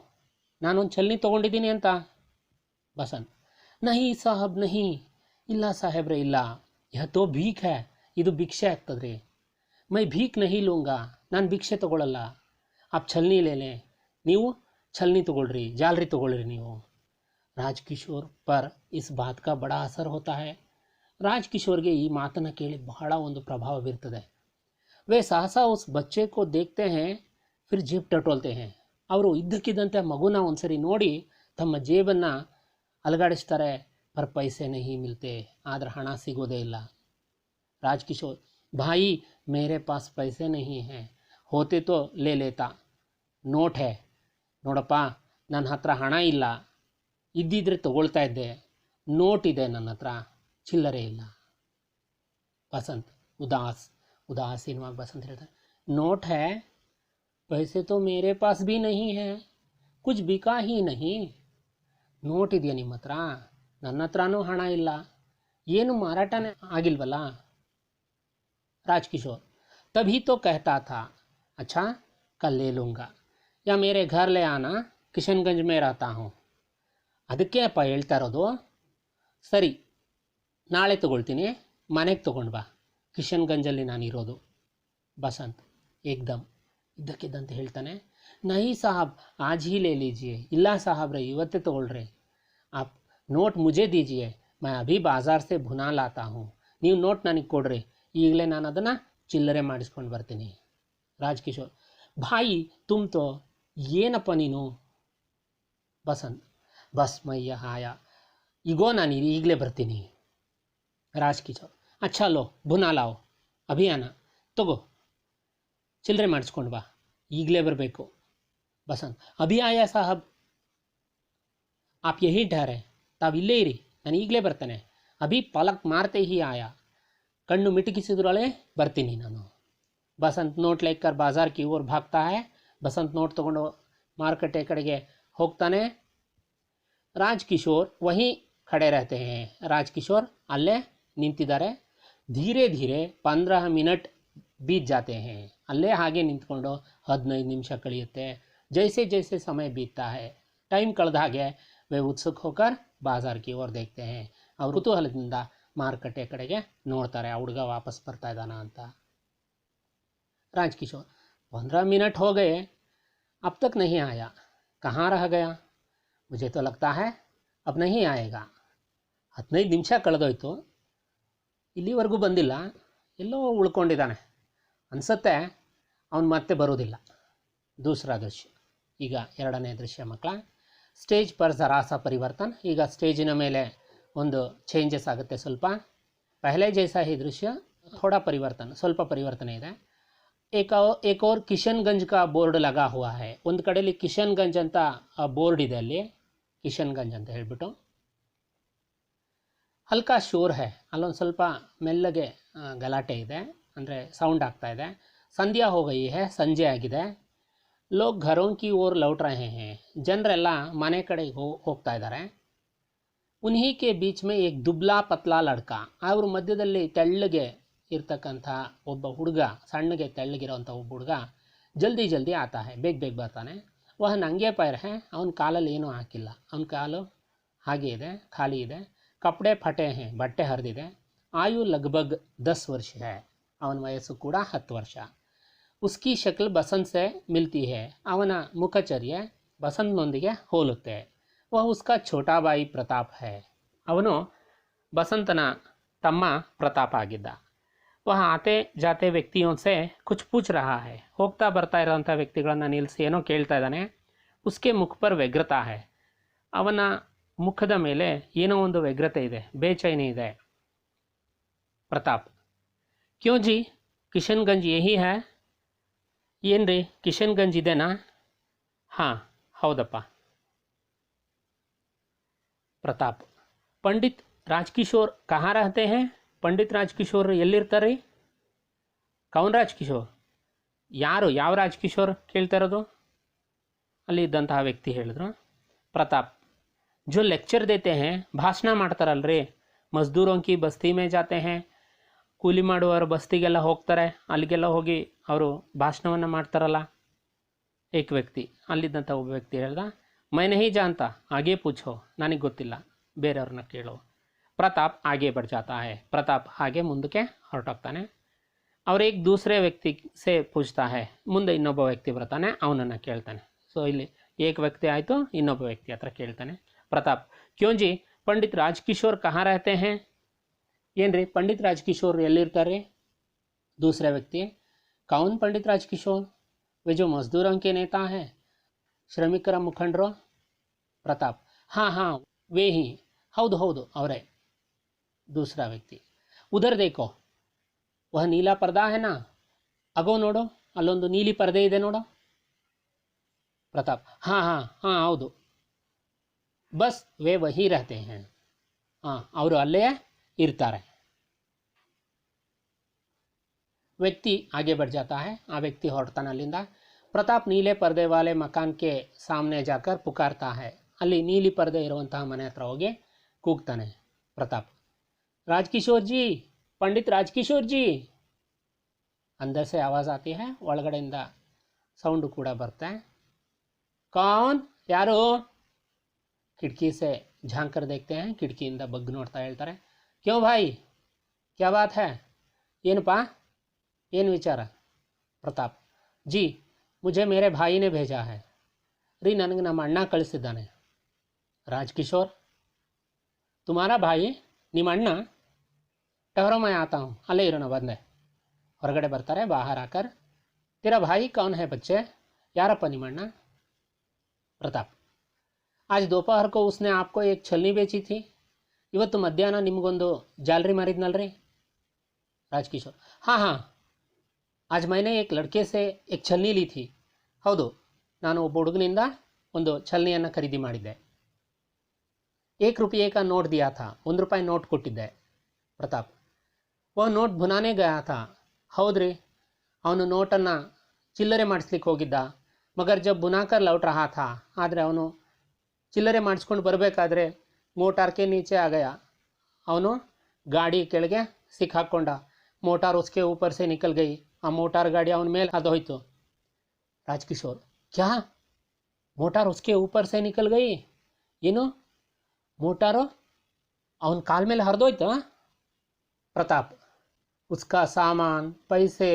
ನಾನೊಂದು ಛಲ್ನಿ ತೊಗೊಂಡಿದ್ದೀನಿ ಅಂತ. ಬಸಂತ್ ನಹಿ ಸಾಹಬ್ ನಹಿ, ಇಲ್ಲ ಸಾಹೇಬ್ರೆ ಇಲ್ಲ, ಯಹ ತೋ ಭೀಕ್ ಹೈ, ಇದು ಭಿಕ್ಷೆ ಆಗ್ತದ್ರಿ. ಮೈ ಭೀಕ್ ನಹಿ ಲೂಂಗಾ, ನಾನು ಭಿಕ್ಷೆ ತೊಗೊಳ್ಳಲ್ಲ. ಆಪ್ ಛಲ್ನಿ ಲೇಲೆ, ನೀವು ಛಲ್ನಿ ತೊಗೊಳ್ರಿ, ಜಾಲ್ರಿ ತೊಗೊಳ್ರಿ ನೀವು. ರಾಜ್ಕಿಶೋರ್ ಪರ್ ಇಸ್ ಬಾತ್ ಕಾ ಬಡಾ ಅಸರ್ ಹೋತಾ ಹೈ. ರಾಜ್ಕಿಶೋರ್ಗೆ ಈ ಮಾತನ್ನು ಕೇಳಿ ಬಹಳ ಒಂದು ಪ್ರಭಾವ ಬೀರ್ತದೆ. ವೇ ಸಹಸಾ ಉಸ್ ಬಚ್ಚೆ ಕೋ ದೇಖ್ತೆ ಹೈ, ಫಿರ್ ಜೇಬ್ ಟಟೋಲ್ತೆ ಹೈ. ಅವರು ಇದ್ದಕ್ಕಿದ್ದಂತೆ ಮಗುನ ಒಂದ್ಸರಿ ನೋಡಿ ತಮ್ಮ ಜೇಬನ್ನು ಅಲಗಾಡಿಸ್ತಾರೆ. ಪರ್ ಪೈಸೆ ನಹಿ ಮಿಲ್ತೆ, ಆದ್ರೆ ಹಣ ಸಿಗೋದೇ ಇಲ್ಲ. ರಾಜ್ಕಿಶೋರ್, ಭಾಯಿ ಮೇರೆ ಪಾಸ್ ಪೈಸೆ ನಹಿ ಹೈ, ಹೋತೆ ತೋ ಲೇ ಲೇತಾ, ನೋಟ್ ಹೈ. ನೋಡಪ್ಪ, ನನ್ನ ಹತ್ರ ಹಣ ಇಲ್ಲ, ಇದ್ದಿದ್ರೆ ತಗೊಳ್ತಾ ಇದ್ದೆ, ನೋಟ್ ಇದೆ ನನ್ನ ಹತ್ರ, ಚಿಲ್ಲರೆ ಇಲ್ಲ. ಬಸಂತ್ ಉದಾಸೀನವಾಗಿ ಬಸಂತ್ ಹೇಳ್ತಾರೆ, ನೋಟ್ ಹೈ, पैसे तो मेरे पास भी नहीं है, कुछ बिका ही नहीं. ನೋಟ್ ಇದೆಯಾ ನಿಮ್ಮ ಹತ್ರ? ನನ್ನ ಹತ್ರನೂ ಹಣ ಇಲ್ಲ, ಏನು ಮಾರಾಟನೇ ಆಗಿಲ್ವಲ್ಲ. ರಾಜ್ಕಿಶೋರ್, तभी तो कहता था, अच्छा कल ले लूँगा या मेरे घर ले आना, ಕಿಶನ್ಗಂಜ್ में रहता हूँ. ಅದಕ್ಕೆ ಅಪ್ಪ ಹೇಳ್ತಾ ಇರೋದು, ಸರಿ ನಾಳೆ ತೊಗೊಳ್ತೀನಿ, ಮನೆಗೆ ತೊಗೊಂಡು ಬಾ, ಕಿಶನ್ಗಂಜಲ್ಲಿ ನಾನಿರೋದು. ಬಸಂತ್ ಏಕ್ದಮ್ ಇದ್ದಕ್ಕಿದ್ದಂತೆ ಹೇಳ್ತಾನೆ, ನಹಿ ಸಾಹಬ್ ಆಜ್ ಹಿ ಲೇ ಲೀಜಿಯೇ, ಇಲ್ಲ ಸಾಹಬ್ರೆ ಇವತ್ತೇ ತೊಗೊಳ್ರಿ. ಆಪ್ ನೋಟ್ ಮುಜೆ ದೀಜಿಯೇ, ಮೈ ಅಭಿ ಬಾಜಾರ್ ಸೆ ಭುನಾ ಲಾತಾ ಹೂँ. ನೀವು ನೋಟ್ ನನಗೆ ಕೊಡ್ರಿ, ಈಗಲೇ ನಾನು ಅದನ್ನು ಚಿಲ್ಲರೆ ಮಾಡಿಸ್ಕೊಂಡು ಬರ್ತೀನಿ. ರಾಜ್ಕಿಶೋರ್, ಭಾಯಿ ತುಮ್ ತೋ ಏನಪ್ಪ ನೀನು. ಬಸಂತ್, ಬಸ್ ಮಯ್ಯ ಹಾಯ, ಈಗೋ ನಾನು ಈಗಲೇ ಬರ್ತೀನಿ. ರಾಜ್ಕಿಶೋರ್, ಅಚ್ಚಾ ಲೋ ಭುನಾ ಲಾओ, ಅಭಿಯಾನ ತಗೋ, ಚಿಲ್ಲರೆ ಮಾಡಿಸ್ಕೊಂಡು ಬಾ, ಈಗಲೇ ಬರಬೇಕು. ಬಸಂತ್, ಅಭಿ ಆಯಾ ಸಾಹಬ್, ಆಪ್ ಯಹಿ ಠಹರೆ, ತಾವು ಇಲ್ಲೇ ಇರಿ, ನಾನು ಈಗಲೇ ಬರ್ತೇನೆ. ಅಭಿ ಪಲಕ್ ಮಾರ್ತೆ ಹಿ ಆಯಾ, ಕಣ್ಣು ಮಿಟುಕಿಸಿದ್ರೊಳಗೆ ಬರ್ತೀನಿ ನಾನು. ಬಸಂತ್ ನೋಟ್ ಲೇಕರ್ ಬಾಜಾರ್ ಕಿ ಓರ್ ಭಾಗ್ತಾ ಹೈ. ಬಸಂತ್ ನೋಟ್ ತೊಗೊಂಡು ಮಾರುಕಟ್ಟೆ ಕಡೆಗೆ ಹೋಗ್ತಾನೆ. ರಾಜ್ಕಿಶೋರ್ ವಹಿ ಖಡೆ ರಹತೆ ಹೈ. ರಾಜ್ಕಿಶೋರ್ ಅಲ್ಲೇ ನಿಂತಿದ್ದಾರೆ. ಧೀರೆ ಧೀರೆ 15 ಮಿನಿಟ್ ಬೀತ್ ಜಾತೆ ಹೈ. ಅಲ್ಲೇ ಹಾಗೆ ನಿಂತ್ಕೊಂಡು 15 ನಿಮಿಷ ಕಳೆಯುತ್ತೆ. ಜೈಸೆ ಜೈಸೆ ಸಮಯ ಬೀತ್ತಾ ಹೈ, ಟೈಮ್ ಕಳೆದ ಹಾಗೆ ವೇ ಉತ್ಸುಕ್ ಹೋಕರ್ ಬಾಜಾರ್ ಕಿ ಓರ್ ದೇಖ್ತೆ ಹೈ. ಅವರು ಕುತೂಹಲದಿಂದ ಮಾರುಕಟ್ಟೆ ಕಡೆಗೆ ನೋಡ್ತಾರೆ, ಆ ಹುಡುಗ ವಾಪಸ್ ಬರ್ತಾ ಇದ್ದಾನ ಅಂತ. ರಾಜ್ಕಿಶೋರ್, 15 मिनट हो गए, अब तक नहीं आया, कहाँ रह गया, मुझे तो लगता है अब नहीं आएगा. 15 ನಿಮಿಷ ಕಳೆದೋಯ್ತು, ಇಲ್ಲಿವರೆಗೂ ಬಂದಿಲ್ಲ, ಎಲ್ಲೋ ಉಳ್ಕೊಂಡಿದ್ದಾನೆ ಅನಿಸುತ್ತೆ, ಅವನು ಮತ್ತೆ ಬರೋದಿಲ್ಲ. ದೂಸರಾ ದೃಶ್ಯ. ಈಗ ಎರಡನೇ ದೃಶ್ಯ ಮಕ್ಕಳ. Stage per ಜರಾಸ Parivartan. ಈಗ ಸ್ಟೇಜಿನ ಮೇಲೆ ಒಂದು ಚೇಂಜಸ್ ಆಗುತ್ತೆ ಸ್ವಲ್ಪ. ಪಹಲೆ ಜೈಸಾ ಈ ದೃಶ್ಯ, ಥೋಡಾ ಪರಿವರ್ತನ, ಸ್ವಲ್ಪ ಪರಿವರ್ತನೆ ಇದೆ. ಏಕ್ और ಕಿಶನ್ಗಂಜ್ ಕಾ ಬೋರ್ಡ್ ಲಗಾ ಹುವಾ ಹೈ. ಒಂದು ಕಡೆಯಲ್ಲಿ ಕಿಶನ್ಗಂಜ್ ಅಂತ ಬೋರ್ಡ್ ಇದೆ, ಅಲ್ಲಿ ಕಿಶನ್ಗಂಜ್ ಅಂತ ಹೇಳ್ಬಿಟ್ಟು. ಹಲ್ಕಾ ಶೋರ್ ಹೈ, ಅಲ್ಲೊಂದು ಸ್ವಲ್ಪ ಮೆಲ್ಲಗೆ ಗಲಾಟೆ ಇದೆ, ಅಂದರೆ ಸೌಂಡ್ ಆಗ್ತಾ ಇದೆ. ಸಂಧ್ಯಾ ಹೋ ಗಯಿ ಹೈ, ಸಂಜೆ ಆಗಿದೆ. ಲೋಗ್ ಘರೋಂ ಕಿ ಓರ್ ಲೌಟ್ ರಹೆ ಹೈ, ಜನರೆಲ್ಲ ಮನೆ ಕಡೆಗೆ ಹೋಗ್ತಾ ಇದ್ದಾರೆ. ಉನ್ಹಿ ಕೆ ಬೀಚ್ ಮೇ ಏಕ್ ದುಬ್ಲಾ ಪತ್ಲಾ ಲಡ್ಕ, ಅವ್ರ ಮಧ್ಯದಲ್ಲಿ ತೆಳ್ಳಗೆ ಇರ್ತಕ್ಕಂಥ ಒಬ್ಬ ಹುಡುಗ, ಸಣ್ಣಗೆ ತೆಳ್ಳಗಿರೋಂಥ ಒಬ್ಬ ಹುಡುಗ, ಜಲ್ದಿ ಜಲ್ದಿ ಆತಾ ಹೈ, ಬೇಗ ಬೇಗ ಬರ್ತಾನೆ. ವಹ ನಂಗೆ ಪೈರ್ ಹೈ, ಅವನ ಕಾಲಲ್ಲಿ ಏನೂ ಹಾಕಿಲ್ಲ, ಅವನ ಕಾಲು ಹಾಗೆ ಇದೆ, ಖಾಲಿ ಇದೆ. ಕಪಡೆ ಫಟೆ ಹೈ, ಬಟ್ಟೆ ಹರಿದಿದೆ. ಆಯು ಲಗ್ಭಗ್ 10 ವರ್ಷ ಹೈ, ಅವನ ವಯಸ್ಸು ಕೂಡ 10 ವರ್ಷ. ಉಸ್ಕಿ ಶಕ್ಲ್ ಬಸಂತ್ ಸೆ ಮಿಲ್ತಿ ಹೈ, ಅವನ ಮುಖಚರ್ಯೆ ಬಸಂತ್ನೊಂದಿಗೆ ಹೋಲುತ್ತೆ. ವಹ ಉಸ್ಕಾ ಛೋಟಾ ಬಾಯಿ ಪ್ರತಾಪ್ ಹೈ, ಅವನು ಬಸಂತನ ತಮ್ಮ ಪ್ರತಾಪ್ ಆಗಿದ್ದ. ವಹ ಆತೆ ಜಾತೆ ವ್ಯಕ್ತಿಯೋಂ ಸೆ ಕುಚ್ ಪೂಚ್ ರಹಾ ಹೈ, ಹೋಗ್ತಾ ಬರ್ತಾ ಇರೋಂಥ ವ್ಯಕ್ತಿಗಳನ್ನು ನಿಲ್ಲಿಸಿ ಏನೋ ಕೇಳ್ತಾ ಇದ್ದಾನೆ. ಉಸ್ಕೆ ಮುಖ ಪರ್ ವ್ಯಗ್ರತಾ ಹೈ, ಅವನ ಮುಖದ ಮೇಲೆ ಏನೋ ಒಂದು ವ್ಯಗ್ರತೆ ಇದೆ, ಬೇಚೈನಿ ಇದೆ. ಪ್ರತಾಪ್, ಕ್ಯೋ ಜಿ ಕಿಶನ್ಗಂಜ್ ಯಹಿ ಹೈ, ಏನ್ರಿ ಕಿಶನ್ಗಂಜ್ ಇದೆನಾ? ಹಾಂ ಹೌದಪ್ಪ. ಪ್ರತಾಪ್, ಪಂಡಿತ್ ರಾಜ್ಕಿಶೋರ್ ಕहाँ रहते हैं, ಪಂಡಿತ್ ರಾಜ್ಕಿಶೋರ್ ಎಲ್ಲಿರ್ತಾರೆ? ಕೌನ್ ರಾಜ್ಕಿಶೋರ್, ಯಾರು, ಯಾವ ರಾಜ್ಕಿಶೋರ್ ಕೇಳ್ತಾ ಇರೋದು? ಅಲ್ಲಿ ಇದ್ದಂತಹ ವ್ಯಕ್ತಿ ಹೇಳಿದ್ರು. ಪ್ರತಾಪ್, ಜೋ ಲೆಕ್ಚರ್ ದೇತೆ ಹೇ, ಭಾಷಣ ಮಾಡ್ತಾರಲ್ರಿ, ಮಜ್ದೂರೋಂ ಕಿ ಬಸ್ತಿ ಮೇ ಜಾತೆ ಹೇ, ಕೂಲಿ ಮಾಡುವವರು ಬಸ್ತಿಗೆಲ್ಲ ಹೋಗ್ತಾರೆ, ಅಲ್ಲಿಗೆಲ್ಲ ಹೋಗಿ ಅವರು ಭಾಷಣವನ್ನು ಮಾಡ್ತಾರಲ್ಲ. ಏಕ್ ವ್ಯಕ್ತಿ, ಅಲ್ಲಿದ್ದಂಥ ಒಬ್ಬ ವ್ಯಕ್ತಿ ಹೇಳ್ದ, ಮೈ ನಹಿ ಜಾನ್ತಾ, ಹಾಗೇ ಪೂಛೋ, ನನಗೆ ಗೊತ್ತಿಲ್ಲ, ಬೇರೆಯವ್ರನ್ನ ಕೇಳೋ. ಪ್ರತಾಪ್ ಆಗೆ बढ़ जाता है. ಪ್ರತಾಪ್ ಹಾಗೆ ಮುಂದಕ್ಕೆ ಹೊರಟೋಗ್ತಾನೆ. ಅವ್ರು एक दूसरे व्यक्ति से पूछता है. ಮುಂದೆ ಇನ್ನೊಬ್ಬ ವ್ಯಕ್ತಿ ಬರ್ತಾನೆ, ಅವನನ್ನು ಕೇಳ್ತಾನೆ. ಸೊ ಇಲ್ಲಿ एक ವ್ಯಕ್ತಿ ಆಯಿತು, ಇನ್ನೊಬ್ಬ ವ್ಯಕ್ತಿ ಹತ್ರ ಕೇಳ್ತಾನೆ. ಪ್ರತಾಪ್, ಕ್ಯೋं जी पंडित राजकिशोर कहाँ रहते हैं? ಏನ್ರಿ ಪಂಡಿತ್ ರಾಜಕಿಶೋರ್ ಎಲ್ಲಿರ್ತಾರೆ? दूसरे व्यक्ति, कौन पंडित राजकिशोर? वे जो मजदूरों के नेता है, ಶ್ರಮಿಕರ ಮುಖಂಡರು. ಪ್ರತಾಪ್, हाँ हाँ वे ही, ಹೌದು ಹೌದು ಅವರೇ. दूसरा व्यक्ति, उधर देखो वह नीला पर्दा है ना, ಅಗೋ ನೋಡು ಅಲ್ಲೊಂದು ನೀಲಿ ಪರದೆ ಇದೆ ನೋಡು. ಪ್ರತಾಪ್, हाँ हाँ हाँ ಹೌದು. बस वे वही रहते हैं. ಹಾಂ, ಅವರು ಅಲ್ಲೇ ಇರ್ತಾರೆ. व्यक्ति आगे बढ़ जाता है. ಆ ವ್ಯಕ್ತಿ ಹೊರಡ್ತಾನೆ ಅಲ್ಲಿಂದ. ಪ್ರತಾಪ್ ನೀಲೆ ಪರ್ದೆ ವಾಲೆ ಮಕಾನ್ ಕೆ ಸಾಮ್ನೆ ಜಾಕರ್ ಪುಕಾರ್ತಾ है. ಅಲ್ಲಿ ನೀಲಿ ಪರ್ದೆ ಇರುವಂತಹ ಮನೆ ಹತ್ರ ಹೋಗಿ ಕೂಗ್ತಾನೆ ಪ್ರತಾಪ್. ರಾಜಕಿಶೋರ್ ಜಿ, पंडित राजकिशोर जी. अंदर से आवाज़ आती है, ಒಳಗಡೆಯಿಂದ ಸೌಂಡು ಕೂಡ ಬರ್ತಾ है. कौन, ಯಾರು? खिड़की से झांक कर देखते हैं. खिड़किಯಿಂದ ಬಗ್ಗಿ ನೋಡ್ತಾ ಹೇಳ್ತಾರೆ. क्यों भाई, क्या बात है? ಏನಪ್ಪ, ಏನು ವಿಚಾರ? ಪ್ರತಾಪ್, जी मुझे मेरे भाई ने भेजा है. ರೀ, ನನಗೆ ನಮ್ಮ ಅಣ್ಣ ಕಳಿಸಿದ್ದಾನೆ. राजकिशोर, तुम्हारा भाई, ನಿಮ್ಮ ಅಣ್ಣ? ठहरो मैं आता हूँ, ಅಲ್ಲೇ ಇರೋಣ ಬಂದೆ. ಹೊರಗಡೆ ಬರ್ತಾರೆ. बाहर आकर, तेरा भाई कौन है बच्चे? ಯಾರಪ್ಪ ನಿಮ್ಮ ಅಣ್ಣ? प्रताप, आज दोपहर को उसने आपको एक छलनी बेची थी. ಇವತ್ತು ಮಧ್ಯಾಹ್ನ ನಿಮಗೊಂದು ಜಾಲರಿ ಮಾರಿದ್ನಲ್ರಿ? राजकिशोर, हाँ हाँ आज मैंने एक लड़के से एक छलनी ली थी. ಹೌದು, ನಾನು ಒಬ್ಬ ಹುಡುಗನಿಂದ ಒಂದು ಛಲನಿಯನ್ನು ಖರೀದಿ ಮಾಡಿದ್ದೆ. एक रुपये का नोट दिया था, ₹1 ನೋಟ್ ಕೊಟ್ಟಿದ್ದೆ. ಪ್ರತಾಪ್, वह नोट भुनाने गया था. ಹೌದ್ರಿ, ಅವನು ನೋಟನ್ನು ಚಿಲ್ಲರೆ ಮಾಡಿಸ್ಲಿಕ್ಕೆ ಹೋಗಿದ್ದ. ಮಗರ್ ಜಬ್ ಬುನಾಕರ್ ಲೌಟ್ ರಹಾ ಥಾ, ಆದರೆ ಅವನು ಚಿಲ್ಲರೆ ಮಾಡಿಸ್ಕೊಂಡು ಬರಬೇಕಾದ್ರೆ ಮೋಟಾರ್ಗೆ ನೀಚೆ ಆಗಯ, ಅವನು ಗಾಡಿ ಕೆಳಗೆ ಸಿಕ್ಕಾಕೊಂಡ. ಮೋಟಾರ್ ಉಸ್ಕೆ ऊपर से निकल गई. ಆ ಮೋಟಾರ್ ಗಾಡಿ ಅವನ ಮೇಲೆ ಹಾದೋಯ್ತು. ರಾಜಕಿಶೋರ್, ಕ್ಯಾ? ಮೋಟಾರ್ ಉಸ್ಕೆ ऊपर से निकल गई? ಏನು, ಮೋಟಾರು ಅವನ ಕಾಲ ಮೇಲೆ ಹರಿದೋಯ್ತು? प्रताप, उसका सामान, पैसे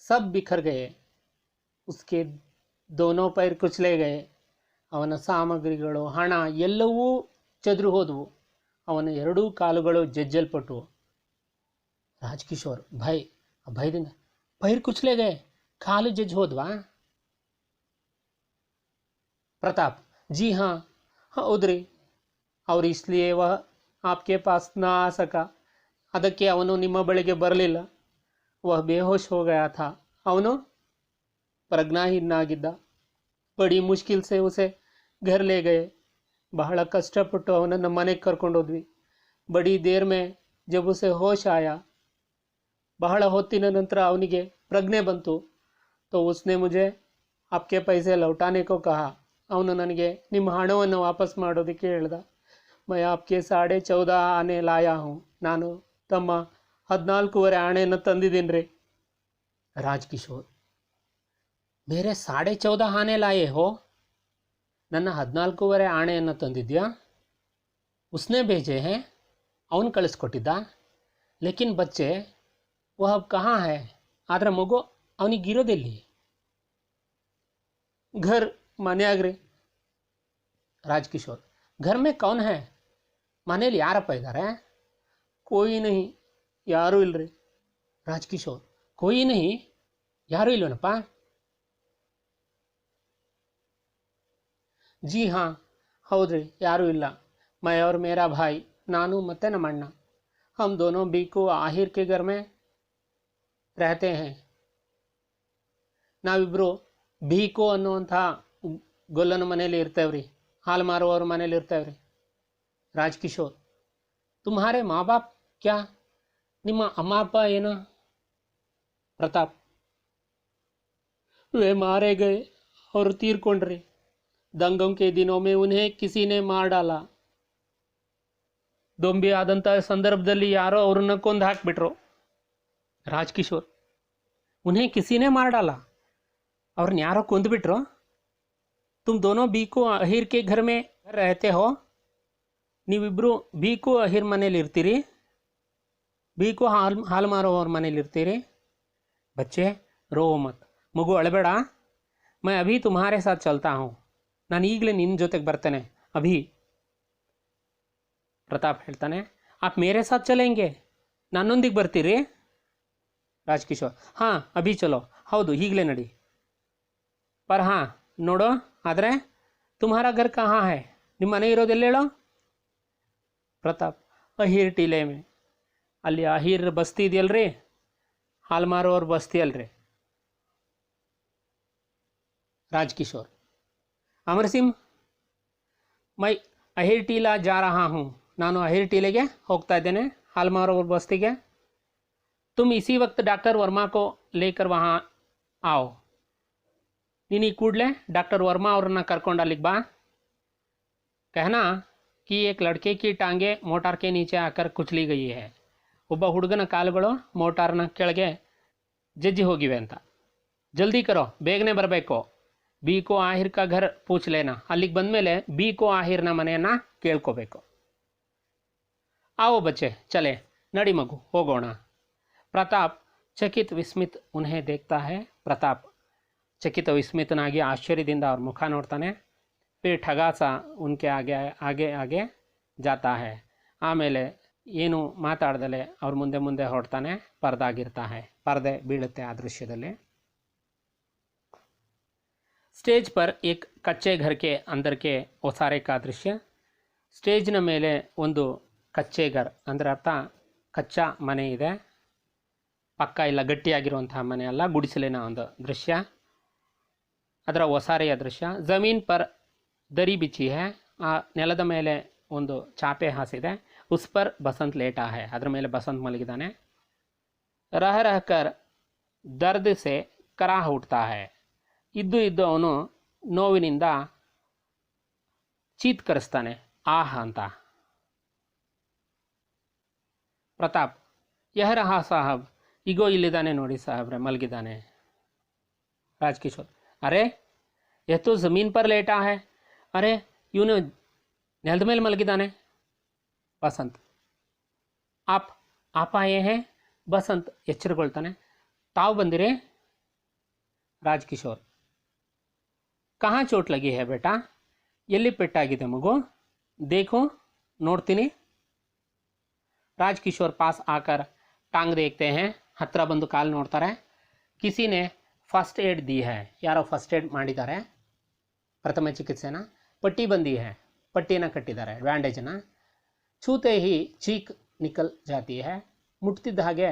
सब बिखर गए. उसके दोनों पैर कुचले गए. ಅವನ ಸಾಮಗ್ರಿಗಳು, ಹಣ ಎಲ್ಲವೂ ಚದುರು ಹೋದವು. ಅವನ ಎರಡೂ ಕಾಲುಗಳು ಜಜ್ಜಲ್ಪಟ್ಟವು. ರಾಜಕಿಶೋರ್, ಭಯದಿಂದ, पैर कुचले गए, ಕಾಲು ಜಜ್ಜಿ ಹೋದ್ವಾ? प्रताप, जी हाँ ಹೌದ್ರಿ, और इसलिए वह आपके पास ना आ सका. ಅದಕ್ಕೆ ಅವನು ನಿಮ್ಮ ಬಳಿಗೆ ಬರಲಿಲ್ಲ. वह बेहोश हो गया था. ಅವನು ಪ್ರಜ್ಞಾಹೀನಾಗಿದ್ದ. ಬಡಿ ಮುಷ್ಕಿಲ್ ಸೆ ಉಸೆ ಘರ್ ಲೇ ಗಯೆ. ಬಹಳ ಕಷ್ಟಪಟ್ಟು ಅವನನ್ನು ಮನೆಗೆ ಕರ್ಕೊಂಡೋದ್ವಿ. ಬಡಿ ದೇರ್ ಮೇ ಜಬ್ ಉಸೆ ಹೋಶ್ ಆಯಾ, ಬಹಳ ಹೊತ್ತಿನ ನಂತರ ಅವನಿಗೆ ಪ್ರಜ್ಞೆ ಬಂತು. ತೋ ಉಸ್ನೆ ಮುಜೆ ಆಪ್ಕೆ ಪೈಸೆ ಲೌಟಾನೆ ಕೋ ಕಹಾ. ಅವನು ನನಗೆ ನಿಮ್ಮ ಹಣವನ್ನು ವಾಪಸ್ ಮಾಡೋದಕ್ಕೆ ಹೇಳ್ದ. ಮೈ ಆಪ್ಕೆ 14.5 ಆನೆ ಲಾಯಾ ಹೂँ. ನಾನು ತಮ್ಮ 14.5 ಆಣೆಯನ್ನು ತಂದಿದ್ದೀನಿ ರೀ. ರಾಜಕಿಶೋರ್, ಮೇರೆ 14.5 ಆನೆ ಲಾಯೆ ಹೋ? ನನ್ನ 14.5 ಆಣೆಯನ್ನು ತಂದಿದ್ಯಾ? ಉಸ್ನೆ ಬೇಜೆ ಹೇ, ಅವನು ಕಳಿಸ್ಕೊಟ್ಟಿದ್ದ. ಲೇಕಿನ್ ಬಚ್ಚೆ ವಹ ಅಬ್ ಕहाँ है? ಆದರೆ ಮಗು ಅವನಿಗಿರೋದೆಲ್ಲಿ? ಘರ್, ಮನೆಯಾಗ್ರಿ. ರಾಜಕಿಶೋರ್, ಘರ್ ಮೇ ಕೌನ್ ಹೇ? ಮನೇಲಿ ಯಾರಪ್ಪ ಇದ್ದಾರೆ? कोई नहीं, ಯಾರೂ ಇಲ್ಲರಿ. ರಾಜಕಿಶೋರ್, कोई नहीं, ಯಾರೂ ಇಲ್ವನಪ್ಪ? जी हाँ ಹೌದ್ರಿ, ಯಾರೂ ಇಲ್ಲ. मैं और मेरा भाई, ನಾನು ಮತ್ತು ನಮ್ಮ ಅಣ್ಣ, हम दोनों बीकू आहिर के घर में रहते हैं. ನಾವಿಬ್ಬರು ಬೀಕು ಅನ್ನುವಂಥ ಗೊಲ್ಲನ ಮನೇಲಿ ಇರ್ತೇವ್ರಿ, ಹಾಲು ಮಾರುವವ್ರ ಮನೇಲಿ ಇರ್ತೇವ್ರಿ. ರಾಜಕಿಶೋರ್, तुम्हारे माँ बाप क्या? ನಿಮ್ಮ ಅಮ್ಮ ಅಪ್ಪ ಏನು? ಪ್ರತಾಪ್, वे मारे गए, ಅವರು ತೀರ್ಕೊಂಡ್ರಿ. दंगों के दिनों में उन्हें किसी ने मार डाला. ದೊಂಬಿ ಆದಂಥ ಸಂದರ್ಭದಲ್ಲಿ ಯಾರೋ ಅವ್ರನ್ನ ಕೊಂದು ಹಾಕಿಬಿಟ್ರು. ರಾಜಕಿಶೋರ್, उन्हें किसी ने मार डाला, ಅವ್ರನ್ನ ಯಾರೋ ಕೊಂದುಬಿಟ್ರು. तुम दोनों बीको आहिर के घर में रहते हो? ನೀವಿಬ್ಬರು ಬೀಕು ಅಹಿರ್ ಮನೇಲಿ ಇರ್ತೀರಿ, ಬೀಕು ಹಾಲು ಮಾರೋವ್ರ ಮನೇಲಿ ಇರ್ತೀರಿ. ಬಚ್ಚೆ ರೋ ಮತ್, ಮಗು ಅಳಬೇಡ. ಮೈ ಅಭಿ ತುಮ್ಹಾರೆ ಸಾಥ್ ಚಲ್ತಾ ಹೂँ, ನಾನು ಈಗಲೇ ನಿನ್ನ ಜೊತೆಗೆ ಬರ್ತೇನೆ ಅಭಿ. ಪ್ರತಾಪ್ ಹೇಳ್ತಾನೆ, ಆಪ್ ಮೇರೆ ಸಾಥ್ ಚಲೇಂಗೆ, ನನ್ನೊಂದಿಗೆ ಬರ್ತೀರಿ? ರಾಜ್ಕಿಶೋರ್, ಹಾಂ ಅಭಿ ಚಲೋ, ಹೌದು ಈಗಲೇ ನಡಿ. ಪರ್ ಹಾಂ ನೋಡೋ, ಆದರೆ ತುಮ್ಹಾರಾ ಘರ್ ಕहाँ है, ನಿಮ್ಮ ಮನೆ ಇರೋದೆಲ್ಲ ಹೇಳೋ? ಪ್ರತಾಪ್, ಅಹೀರ್ ಟೀಲೆ ಮೇ, ಅಲ್ಲಿ ಅಹೀರ್ ಬಸ್ತಿ ಇದೆಯಲ್ರಿ, ಹಾಲು ಮಾರೋವ್ರ ಬಸ್ತಿ ಅಲ್ರಿ. ರಾಜ್ಕಿಶೋರ್, ಅಮರ್ ಸಿಂಗ್, ಮೈ ಅಹಿರ್ ಟೀಲಾ ಜಾ ರಹಾ ಹೂँ, ನಾನು ಅಹಿರ್ ಟೀಲೆಗೆ ಹೋಗ್ತಾ ಇದ್ದೇನೆ, ಹಾಲು ಮಾರೋವ್ರ ಬಸ್ತಿಗೆ. तुम इसी वक्त डॉक्टर वर्मा को लेकर वहाँ आओ, ನೀನು ಈ ಕೂಡಲೇ ಡಾಕ್ಟರ್ ವರ್ಮಾ ಅವ್ರನ್ನ ಕರ್ಕೊಂಡು ಅಲ್ಲಿಗೆ ಬಾ. कहना कि एक लड़के की टांगे मोटार के नीचे आकर कुचली गई है, ಒಬ್ಬ ಹುಡುಗನ ಕಾಲುಗಳು ಮೋಟಾರ್ನ ಕೆಳಗೆ ಜಜ್ಜಿ ಹೋಗಿವೆ ಅಂತ. ಜಲ್ದಿ ಕರೋ, ಬೇಗನೆ ಬರಬೇಕು. ಬೀಕೋ ಆಹಿರ್ ಕಾ ಘರ್ ಪೂಚ್ ಲೇನಾ, ಅಲ್ಲಿಗೆ ಬಂದಮೇಲೆ ಬೀಕೋ ಆಹಿರ್ನ ಮನೆಯನ್ನು ಕೇಳ್ಕೋಬೇಕು. आओ बच्चे चले, ನಡಿ ಮಗು ಹೋಗೋಣ. प्रताप चकित विस्मित उन्हें देखता है, प्रताप चकित विस्मितनागी आश्चर्यದಿಂದ ಅವ್ರ ಮುಖ ನೋಡ್ತಾನೆ. फिर ठगा सा उनके आगे आगे आगे जाता है, ಆಮೇಲೆ ಏನು ಮಾತಾಡ್ದಲೆ ಅವ್ರ ಮುಂದೆ ಮುಂದೆ ಹೊರಡ್ತಾನೆ. ಪರ್ದಾಗಿರ್ತಾ है, ಪರ್ದೆ ಬೀಳುತ್ತೆ ಆ ದೃಶ್ಯದಲ್ಲಿ. स्टेज पर एक कच्चे घर के अंदर के ओसारे का दृश्य. ಸ್ಟೇಜ್ನ ಮೇಲೆ ಒಂದು ಕಚ್ಚೆ ಘರ್ ಅಂದರೆ ಅರ್ಥ ಕಚ್ಚಾ ಮನೆ ಇದೆ, ಪಕ್ಕ ಇಲ್ಲ ಗಟ್ಟಿಯಾಗಿರುವಂತಹ ಮನೆ ಅಲ್ಲ, ಗುಡಿಸಲಿನ ಒಂದು ದೃಶ್ಯ, ಅದರ ಒಸಾರೆಯ ದೃಶ್ಯ. ಜಮೀನ್ ಪರ್ ದರಿ ಬಿಚ್ಚಿ ಹೇ, ಆ ನೆಲದ ಮೇಲೆ ಒಂದು ಚಾಪೆ ಹಾಸಿದೆ. ಉಸ್ ಪರ್ ಬಸಂತ್ ಲೇಟಾ ಹೇ, ಅದರ ಮೇಲೆ ಬಸಂತ್ ಮಲಗಿದ್ದಾನೆ. ರಹ ರಹ ಕರ್ ದರ್ದ್ ಸೆ ಕರಾಹ ಹುಟ್ತಾ ಹೇ, ಇದ್ದು ಇದ್ದು ಅವನು ನೋವಿನಿಂದ ಚೀತ್ಕರಿಸ್ತಾನೆ, ಆಹ್ ಅಂತ. ಪ್ರತಾಪ್, ಯಹ ರಹಾ ಸಾಹಬ್, ಈಗೋ ಇಲ್ಲಿದ್ದಾನೆ ನೋಡಿ ಸಾಹೇಬ್ರೆ, ಮಲಗಿದ್ದಾನೆ. ರಾಜ್ಕಿಶೋರ್, ಅರೆ ಎತ್ತು ಜಮೀನ್ ಪರ್ ಲೇಟಾ ಹೇ, ಅರೆ ಇವನು ನೆಲದ ಮೇಲೆ ಮಲಗಿದ್ದಾನೆ. ಬಸಂತ್, ಆಪ್ ಆಪ ಆಯೇ ಹೇ, ಬಸಂತ್ ಎಚ್ಚರಗೊಳ್ತಾನೆ, ತಾವು ಬಂದಿರಿ. ರಾಜ್ಕಿಶೋರ್, ಕಹಾ ಚೋಟ್ ಲಗಿ ಹೇ ಬೇಟಾ, ಎಲ್ಲಿ ಪೆಟ್ಟಾಗಿದೆ ಮಗು, ದೇಖೋ ನೋಡ್ತೀನಿ. ರಾಜ್ಕಿಶೋರ್ ಪಾಸ್ ಆಕರ್ ಟಾಂಗ್ ದೇಖ್ತೆ ಹೇ, ಹತ್ತಿರ ಬಂದು ಕಾಲು ನೋಡ್ತಾರೆ. ಕಿಸಿನೇ ಫಸ್ಟ್ ಏಡ್ ದಿ ಹೇ, ಯಾರೋ ಫಸ್ಟ್ ಏಡ್ ಮಾಡಿದ್ದಾರೆ, ಪ್ರಥಮ ಚಿಕಿತ್ಸೆನ. ಪಟ್ಟಿ ಬಂದಿ ಹೇ, ಪಟ್ಟಿನ ಕಟ್ಟಿದ್ದಾರೆ, ಬ್ಯಾಂಡೇಜನ. छूते ही चीख निकल जाती है, ಮುಟ್ತಿದ್ದ ಹಾಗೆ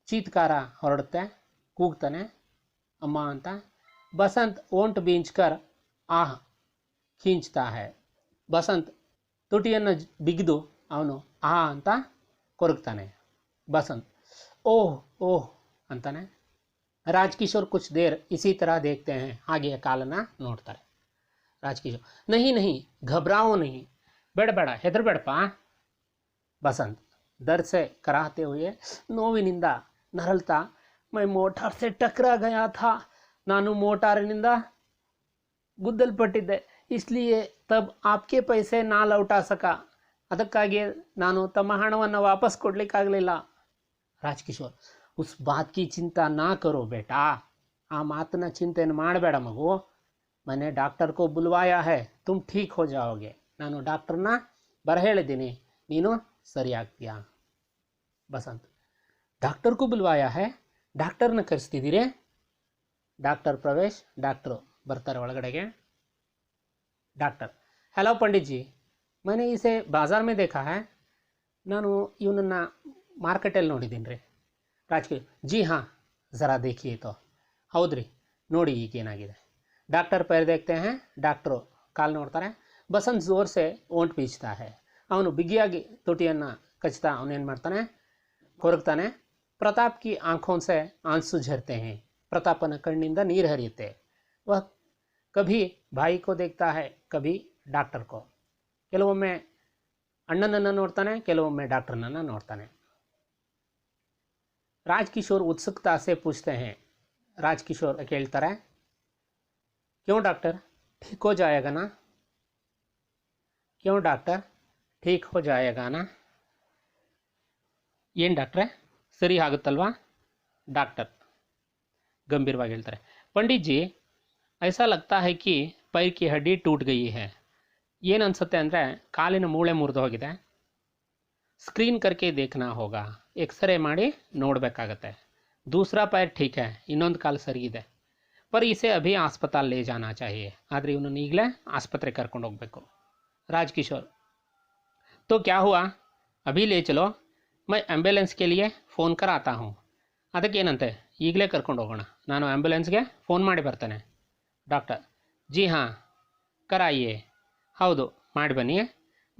ಚೀತ್ಕಾರ ಹೊರಡುತ್ತೆ, ಕೂಗ್ತಾನೆ ಅಮ್ಮ ಅಂತ. ಬಸಂತ್ ಓಂಟ್ ಬೀಂಚ್ಕರ್ ಆಹ್ ಖೀಂಚ್ತಾ ಹೇ, ಬಸಂತ್ ತುಟಿಯನ್ನು ಬಿಗಿದು ಅವನು ಆಹ್ ಅಂತ ಕೊರಗ್ತಾನೆ. ಬಸಂತ್ ಓಹ್ ಓಹ್ ಅಂತಾನೆ. ರಾಜ್ಕಿಶೋರ್ ಕುಚ್ ದೇರ್ ಇಸಿ ತರ ದೇಖ್ತೆ ಹೇ, ಹಾಗೆಯೇ ಕಾಲನ್ನು ನೋಡ್ತಾರೆ. ರಾಜ್ಕಿಶೋರ್, ನಹಿ ನಹಿ ಘಬ್ರಾವೋ ನಹಿ, ಬೇಡ ಬೇಡ ಹೆದರಬೇಡಪ್ಪ. ಬಸಂತ್ ದರ್ದ್ ಸೆ ಕರಾಹತೆ ಹುಯೆ, ನೋವಿನಿಂದ ನರಳ್ತಾ, ಮೈ ಮೋಟಾರ್ ಸೆ ಟಕ್ರಾ ಗಯಾ ಥಾ, ನಾನು ಮೋಟಾರಿನಿಂದ ಗುದ್ದಲ್ಪಟ್ಟಿದ್ದೆ. ಇಸ್ಲಿಯೇ ತಬ್ ಆಪ್ಕೆ ಪೈಸೆ ನಾ ಲೌಟಾ ಸಕ, ಅದಕ್ಕಾಗಿ ನಾನು ತಮ್ಮ ಹಣವನ್ನು ವಾಪಸ್ ಕೊಡಲಿಕ್ಕಾಗಲಿಲ್ಲ. ರಾಜ್ಕಿಶೋರ್, ಉಸ್ ಬಾತ್ ಕಿ ಚಿಂತಾ ನಾ ಕರೋ ಬೇಟಾ, ಆ ಮಾತನ್ನ ಚಿಂತೆಯನ್ನು ಮಾಡಬೇಡ ಮಗು. ಮನೆ ಡಾಕ್ಟರ್ ಕೋ ಬುಲ್ವಾಯಾ ಹೇ, ತುಮ್ ಠೀಕ್ ಹೋ ಜಾओगे, ನಾನು ಡಾಕ್ಟರ್ನ ಬರಹೇಳಿದ್ದೀನಿ, ನೀನು ಸರಿಯಾಗ್ತೀಯಾ. ಬಸಂತ್, ಡಾಕ್ಟರ್ ಕೋ ಬುಲ್ವಾಯಾ ಹೇ, ಡಾಕ್ಟರ್ನ ಕರೆಸ್ತಿದ್ದೀರಿ. ಡಾಕ್ಟರ್ ಪ್ರವೇಶ್, ಡಾಕ್ಟ್ರು ಬರ್ತಾರೆ ಒಳಗಡೆಗೆ. ಡಾಕ್ಟರ್, ಹಲೋ ಪಂಡಿತ್ ಜಿ, ಮನೆ ಈಸೆ ಬಾಜಾರ್ ಮೇ ದೇಖಾ ಹೇ, ನಾನು ಇವನನ್ನು ಮಾರ್ಕೆಟಲ್ಲಿ ನೋಡಿದ್ದೀನಿ ರೀ. ರಾಜ್ಕಿಶೋರ್, ಜಿ ಹಾಂ ಜರಾ ದೇಖಿಯೇ ತೋ, ಹೌದ್ರಿ ನೋಡಿ ಈಗೇನಾಗಿದೆ. ಡಾಕ್ಟರ್ ಪೈರ್ ದೇಖ್ತೆ ಹೇ, ಡಾಕ್ಟ್ರು ಕಾಲು ನೋಡ್ತಾರೆ. ಬಸಂತ್ ಜೋರ್ ಸೆ ಓಂಟ್ ಬೀಚ್ತಾ ಹೇ, ಅವನು ಬಿಗಿಯಾಗಿ ತುಟಿಯನ್ನು ಕಚ್ತಾ ಅವನೇನು ಮಾಡ್ತಾನೆ, ಕೊರಗ್ತಾನೆ. ಪ್ರತಾಪ್ ಕಿ ಆಂಖೋನ್ ಸೆ ಆನ್ಸು ಝರ್ತೆ ಹೇ, ಪ್ರತಾಪನ ಕಣ್ಣಿಂದ ನೀರು ಹರಿಯುತ್ತೆ. ವಹ ಕಭಿ ಭಾಯಿ ಕೋ ದೇಖ್ತಾ ಹೇ, ಕಭಿ ಡಾಕ್ಟರ್ ಕೋ, ಕೆಲವೊಮ್ಮೆ ಅಣ್ಣನನ್ನು ನೋಡ್ತಾನೆ, ಕೆಲವೊಮ್ಮೆ ಡಾಕ್ಟರ್ನನ್ನು ನೋಡ್ತಾನೆ. ರಾಜ್ಕಿಶೋರ್ ಉತ್ಸುಕತಾ ಸೆ ಪೂछते हैं, ರಾಜ್ಕಿಶೋರ್ ಕೇಳ್ತಾರೆ, ಕ್ಯೋं ಡಾಕ್ಟರ್, ठीक हो जाएगा ना, क्यों डॉक्टर, ठीक हो जाएगा ना? ಏನು ಡಾಕ್ಟ್ರೆ, ಸರಿ ಆಗುತ್ತಲ್ವಾ? ಡಾಕ್ಟರ್ ಗಂಭೀರವಾಗಿ ಹೇಳ್ತಾರೆ, पंडित जी ऐसा लगता है कि पैर की हड्डी टूट गई है. ಏನು ಅನಿಸುತ್ತೆ ಅಂದರೆ ಕಾಲಿನ ಮೂಳೆ ಮುರಿದು ಹೋಗಿದೆ. ಸ್ಕ್ರೀನ್ करके देखना होगा. ಎಕ್ಸ್ರೇ ಮಾಡಿ ನೋಡಬೇಕಾಗತ್ತೆ. दूसरा पैर ठीक है, ಇನ್ನೊಂದು ಕಾಲು ಸರಿ ಇದೆ. पर इसे अभी अस्पताल ले जाना चाहिए. ಆದರೆ ಇವನನ್ನು ಈಗಲೇ ಆಸ್ಪತ್ರೆಗೆ ಕರ್ಕೊಂಡು ಹೋಗಬೇಕು. राजकिशोर तो क्या हुआ, अभी ले चलो, मैं एम्बुलेंस के लिए फ़ोन कर आता हूँ. ಅದಕ್ಕೇನಂತೆ, ಈಗಲೇ ಕರ್ಕೊಂಡು ಹೋಗೋಣ, ನಾನು ಆ್ಯಂಬುಲೆನ್ಸ್ಗೆ ಫೋನ್ ಮಾಡಿ ಬರ್ತೇನೆ. ಡಾಕ್ಟರ್ जी हाँ कराइए. ಹೌದು ಮಾಡಿ ಬನ್ನಿ.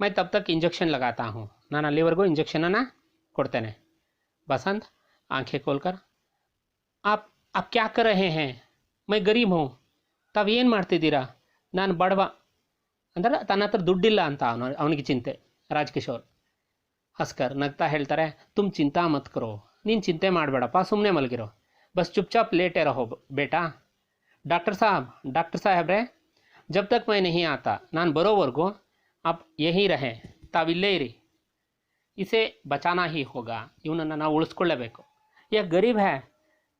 मैं तब तक इंजेक्शन लगाता हूँ. ನಾನು ಅಲ್ಲಿವರೆಗೂ ಇಂಜೆಕ್ಷನನ್ನು ಕೊಡ್ತೇನೆ. बसंत आंखें खोलकर आप क्या कर रहे हैं, मैं गरीब हूँ. ತಾವು ಏನು ಮಾಡ್ತಿದ್ದೀರಾ, ನಾನು ಬಡವ. ಅಂದರೆ ತನ್ನ ಹತ್ರ ದುಡ್ಡಿಲ್ಲ ಅಂತ ಅವನಿಗೆ ಚಿಂತೆ. ರಾಜ್ಕಿಶೋರ್ ಹಸ್ಕರ್ ನಗ್ತಾ ಹೇಳ್ತಾರೆ, ತುಮ್ ಚಿಂತಾ ಮತ್ ಕರೋ, ನೀನು ಚಿಂತೆ ಮಾಡಬೇಡಪ್ಪ, ಸುಮ್ಮನೆ ಮಲಗಿರೋ, ಬಸ್ ಚುಪ್ಚಾಪ್ ಲೇಟೇ ರಹೋ ಬೇಟಾ. ಡಾಕ್ಟರ್ ಸಾಹೇಬ್ರೆ, ಜಬ್ ತಕ್ ಮೈ ನಹೀ ಆತಾ, ನಾನು ಬರೋವರೆಗೂ ಅಪ್ ಯಹೀ ರಹೆ, ತಾವಿಲ್ಲೇ ಇರಿ. ಇಸೆ ಬಚಾನಾ ಹಿ ಹೋಗಾ, ಇವನನ್ನು ನಾವು ಉಳಿಸ್ಕೊಳ್ಳೇಬೇಕು. ಯಾ ಗರೀಬ್ ಹೇ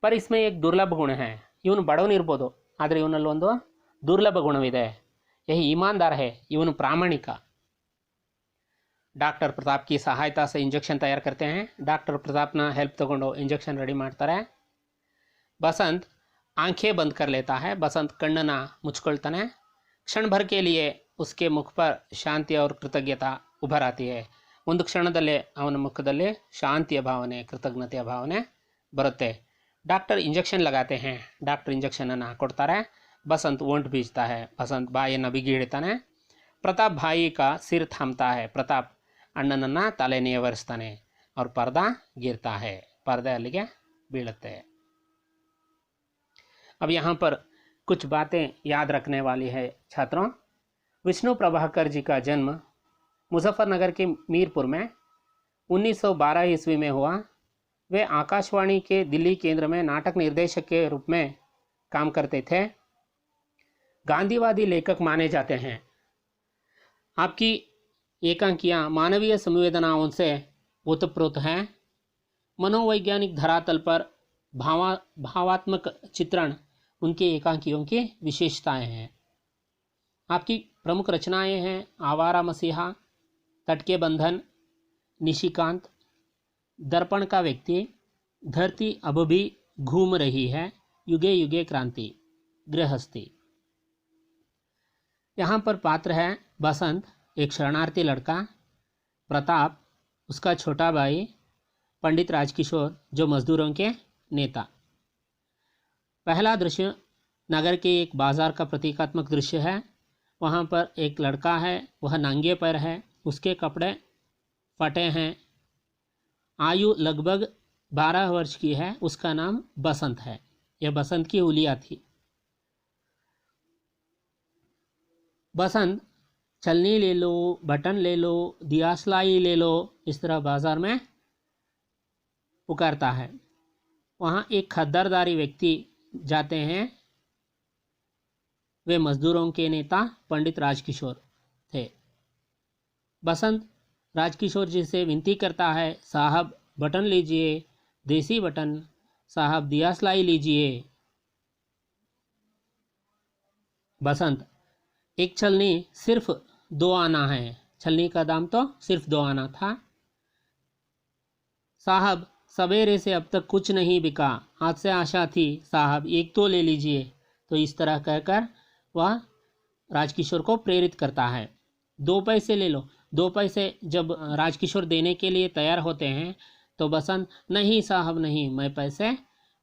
ಪರ್ ಇಸ್ಮೇ ಏಕ್ ದುರ್ಲಭ ಗುಣ ಹೇ. ಇವನು ಬಡವನಿರ್ಬೋದು, ಆದರೆ ಇವನಲ್ಲೊಂದು ದುರ್ಲಭ ಗುಣವಿದೆ. ಯಹಿ ಈಮಾನ್ದಾರ್ ಹೇ, ಇವನು ಪ್ರಾಮಾಣಿಕ. ಡಾಕ್ಟರ್ ಪ್ರತಾಪ್ की सहायता से इंजेक्शन तैयार करते हैं. ಡಾಕ್ಟರ್ ಪ್ರತಾಪ್ನ ಹೆಲ್ಪ್ ತಗೊಂಡು ಇಂಜೆಕ್ಷನ್ ರೆಡಿ ಮಾಡ್ತಾರೆ. बसंत आंखें बंद कर लेता है. बसंत ಕಣ್ಣನ್ನು ಮುಚ್ಕೊಳ್ತಾನೆ. क्षण भर के लिए उसके मुख पर शांति और कृतज्ञता उभर आती है. ಒಂದು ಕ್ಷಣದಲ್ಲೇ ಅವನ ಮುಖದಲ್ಲಿ ಶಾಂತಿಯ ಭಾವನೆ, ಕೃತಜ್ಞತೆಯ ಭಾವನೆ ಬರುತ್ತೆ. ಡಾಕ್ಟರ್ ಇಂಜೆಕ್ಷನ್ लगाते हैं. ಡಾಕ್ಟರ್ ಇಂಜೆಕ್ಷನನ್ನು ಕೊಡ್ತಾರೆ. बसंत ओंठ बीजता है. बसंत ಬಾಯನ್ನು ಬಿಗಿ ಹಿಡಿತಾನೆ. ಪ್ರತಾಪ್ ಭಾಯಿ का सिर थामता है. ಪ್ರತಾಪ್ ಅಣ್ಣನನ್ನು ತಲೆ ನೇವರಿಸ್ತಾನೆ. और पर्दा गिरता है. पर्दे अಲ್ಲಿಗೆ ಬೀಳುತ್ತೆ. अब यहाँ पर कुछ बातें याद रखने वाली है छात्रों. विष्णु प्रभाकर जी का जन्म मुजफ्फरनगर के मीरपुर में 1912 ईस्वी में हुआ. वे आकाशवाणी के दिल्ली केंद्र में नाटक निर्देशक के रूप में काम करते थे. गांधीवादी लेखक माने जाते हैं. आपकी एकांकियाँ मानवीय संवेदनाओं से ओतप्रोत हैं. मनोवैज्ञानिक धरातल पर भावात्मक चित्रण उनके एकांकियों की विशेषताएं हैं. आपकी प्रमुख रचनाएं हैं आवारा मसीहा, तट के बंधन, निशिकांत, दर्पण का व्यक्ति, धरती अब भी घूम रही है, युगे युगे क्रांति, गृहस्थी. यहाँ पर पात्र है बसंत, एक शरणार्थी लड़का, प्रताप उसका छोटा भाई, पंडित राजकिशोर जो मजदूरों के नेता. पहला दृश्य नगर के एक बाज़ार का प्रतीकात्मक दृश्य है. वहाँ पर एक लड़का है, वह नंगे पैर है, उसके कपड़े फटे हैं. आयु लगभग 12 वर्ष की है. उसका नाम बसंत है. यह बसंत की हुलिया थी. बसंत छलनी ले लो, बटन ले लो, दियासलाई ले लो, इस तरह बाज़ार में पुकारता है. वहाँ एक खद्दरदारी व्यक्ति जाते हैं. वे मजदूरों के नेता पंडित राजकिशोर थे. बसंत राजकिशोर जी से विनती करता है, साहब बटन लीजिए, देसी बटन, साहब दियासलाई लीजिए. बसंत एक छलनी सिर्फ 2 आना है. छलनी का दाम तो सिर्फ 2 आना था. साहब सवेरे से अब तक कुछ नहीं बिका, आज से आशा थी, साहब एक तो ले लीजिए. तो इस तरह कहकर वह राजकिशोर को प्रेरित करता है. 2 पैसे ले लो. 2 पैसे जब राजकिशोर देने के लिए तैयार होते हैं तो बसंत, नहीं साहब नहीं, मैं पैसे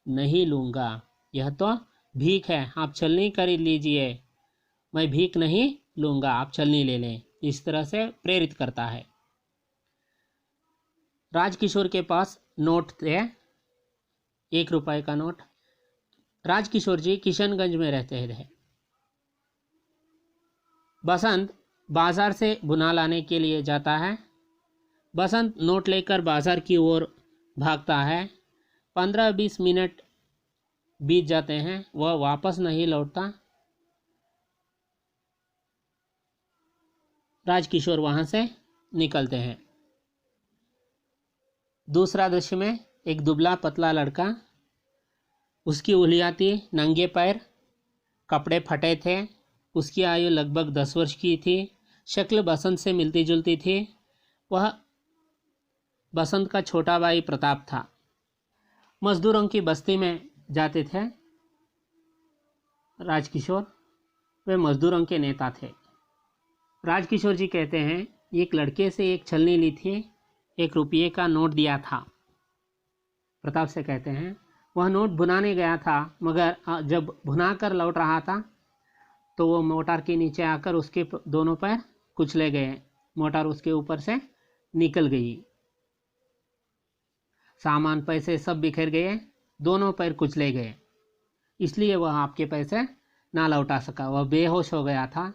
नहीं लूँगा, यह तो भीख है, आप छलनी खरीद लीजिए, मैं भीख नहीं लूँगा, आप छलनी ले लें. इस तरह से प्रेरित करता है. राजकिशोर के पास नोट थे, 1 रुपये का नोट. राजकिशोर जी किशनगंज में रहते थे. बसंत बाज़ार से बुना लाने के लिए जाता है. बसंत नोट लेकर बाज़ार की ओर भागता है. 15-20 मिनट बीत जाते हैं, वह वापस नहीं लौटता. राजकिशोर वहाँ से निकलते हैं। दूसरा दृश्य में एक दुबला पतला लड़का, उसकी उंगलियां थी, नंगे पैर, कपड़े फटे थे, उसकी आयु लगभग 10 वर्ष की थी, शक्ल बसंत से मिलती जुलती थी। वह बसंत का छोटा भाई प्रताप था। मजदूरों की बस्ती में जाते थे राजकिशोर, वे मजदूरों के नेता थे। राजकिशोर जी कहते हैं, एक लड़के से एक छलनी ली थी, 1 रुपये का नोट दिया था। प्रताप से कहते हैं, वह नोट भुनाने गया था, मगर जब भुना कर लौट रहा था तो वो मोटर के नीचे आकर उसके दोनों पैर कुचले गए। मोटर उसके ऊपर से निकल गई, सामान पैसे सब बिखर गए, दोनों पैर कुचले गए, इसलिए वह आपके पैसे ना लौटा सका। वह बेहोश हो गया था।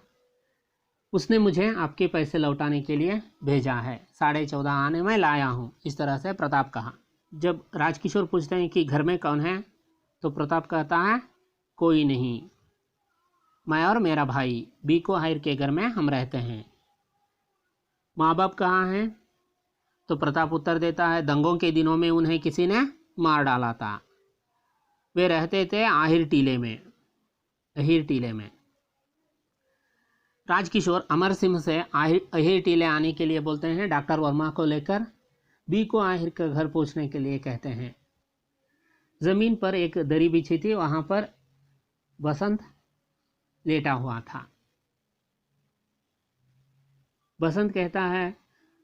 उसने मुझे आपके पैसे लौटाने के लिए भेजा है, 14.5 आने में लाया हूँ, इस तरह से प्रताप कहा। जब राजकिशोर पूछते हैं कि घर में कौन है, तो प्रताप कहता है, कोई नहीं, मैं और मेरा भाई बीको हायर के घर में हम रहते हैं। माँ बाप कहाँ हैं? तो प्रताप उत्तर देता है, दंगों के दिनों में उन्हें किसी ने मार डाला था। वे रहते थे आहिर टीले में। राजकिशोर अमर सिंह से अहिर टीले आने के लिए बोलते हैं। डॉक्टर वर्मा को लेकर बीको आहिर का घर पहुंचने के लिए कहते हैं। ज़मीन पर एक दरी बिछी थी, वहाँ पर बसंत लेटा हुआ था। बसंत कहता है,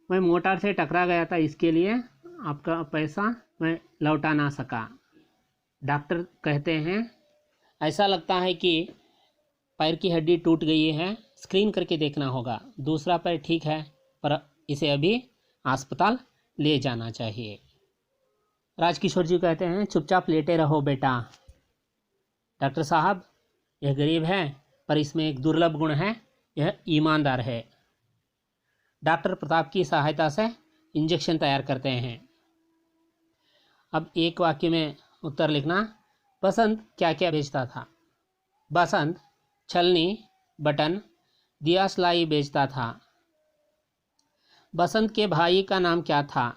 मैं मोटर से टकरा गया था, इसके लिए आपका पैसा मैं लौटा ना सका। डॉक्टर कहते हैं, ऐसा लगता है कि पैर की हड्डी टूट गई है, स्क्रीन करके देखना होगा। दूसरा पैर ठीक है, पर इसे अभी अस्पताल ले जाना चाहिए। राजकिशोर जी कहते हैं, चुपचाप लेटे रहो बेटा। डॉक्टर साहब, यह गरीब है, पर इसमें एक दुर्लभ गुण है, यह ईमानदार है। डॉक्टर प्रताप की सहायता से इंजेक्शन तैयार करते हैं। अब एक वाक्य में उत्तर लिखना। बसंत क्या क्या बेचता था? बसंत छलनी, बटन, दिया सिलाई बेचता था। बसंत के भाई का नाम क्या था?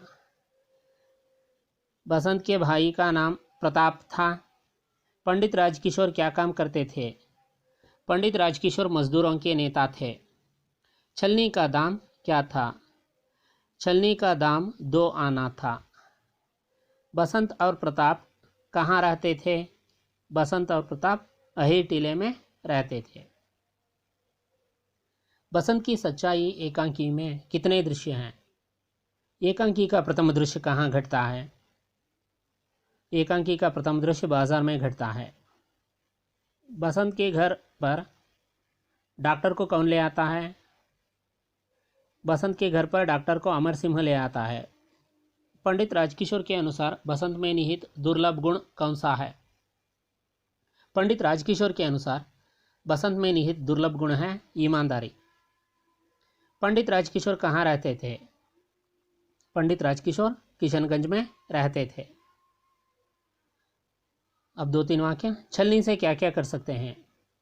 बसंत के भाई का नाम प्रताप था। पंडित राजकिशोर क्या काम करते थे? पंडित राजकिशोर मजदूरों के नेता थे। छलनी का दाम क्या था? छलनी का दाम 2 आना था। बसंत और प्रताप कहाँ रहते थे? बसंत और प्रताप अहिर टीले में रहते थे। बसंत की सच्चाई एकांकी में कितने दृश्य हैं? एकांकी का प्रथम दृश्य कहाँ घटता है? एकांकी का प्रथम दृश्य बाजार में घटता है। बसंत के घर पर डॉक्टर को कौन ले आता है? बसंत के घर पर डॉक्टर को अमर सिंह ले आता है। पंडित राजकिशोर के अनुसार बसंत में निहित दुर्लभ गुण कौन सा है? पंडित राजकिशोर के अनुसार बसंत में निहित दुर्लभ गुण है ईमानदारी। पंडित राजकिशोर कहाँ रहते थे? पंडित राजकिशोर किशनगंज में रहते थे। अब 2-3 वाक्य। छलनी से क्या क्या कर सकते हैं?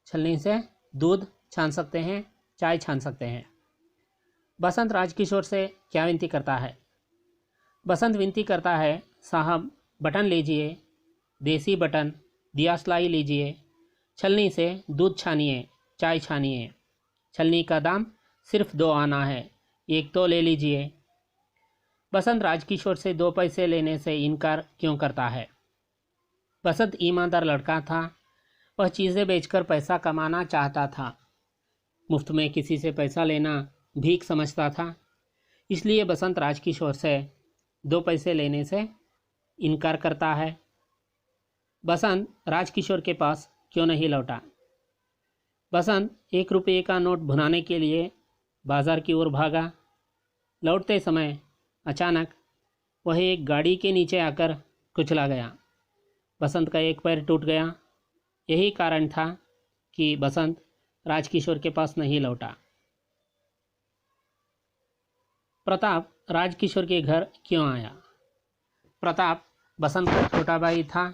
छलनी से दूध छान सकते हैं, चाय छान सकते हैं। बसंत राजकिशोर से क्या विनती करता है? बसंत विनती करता है, साहब बटन लीजिए, देसी बटन, दिया सिलाई लीजिए, छलनी से दूध छानिए, चाय छानिए। छलनी का दाम सिर्फ 2 आना है, 1 तो ले लीजिए। बसंत राजकिशोर से 2 पैसे लेने से इनकार क्यों करता है? बसंत ईमानदार लड़का था, वह चीज़ें बेचकर पैसा कमाना चाहता था। मुफ्त में किसी से पैसा लेना भीख समझता था, इसलिए बसंत राजकिशोर से 2 पैसे लेने से इनकार करता है। बसंत राजकिशोर के पास क्यों नहीं लौटा? बसंत 1 रुपये का नोट भुनाने के लिए बाजार की ओर भागा। लौटते समय अचानक वह एक गाड़ी के नीचे आकर कुचला गया। बसंत का एक पैर टूट गया। यही कारण था कि बसंत राजकिशोर के पास नहीं लौटा। प्रताप राजकिशोर के घर क्यों आया? प्रताप बसंत का छोटा भाई था।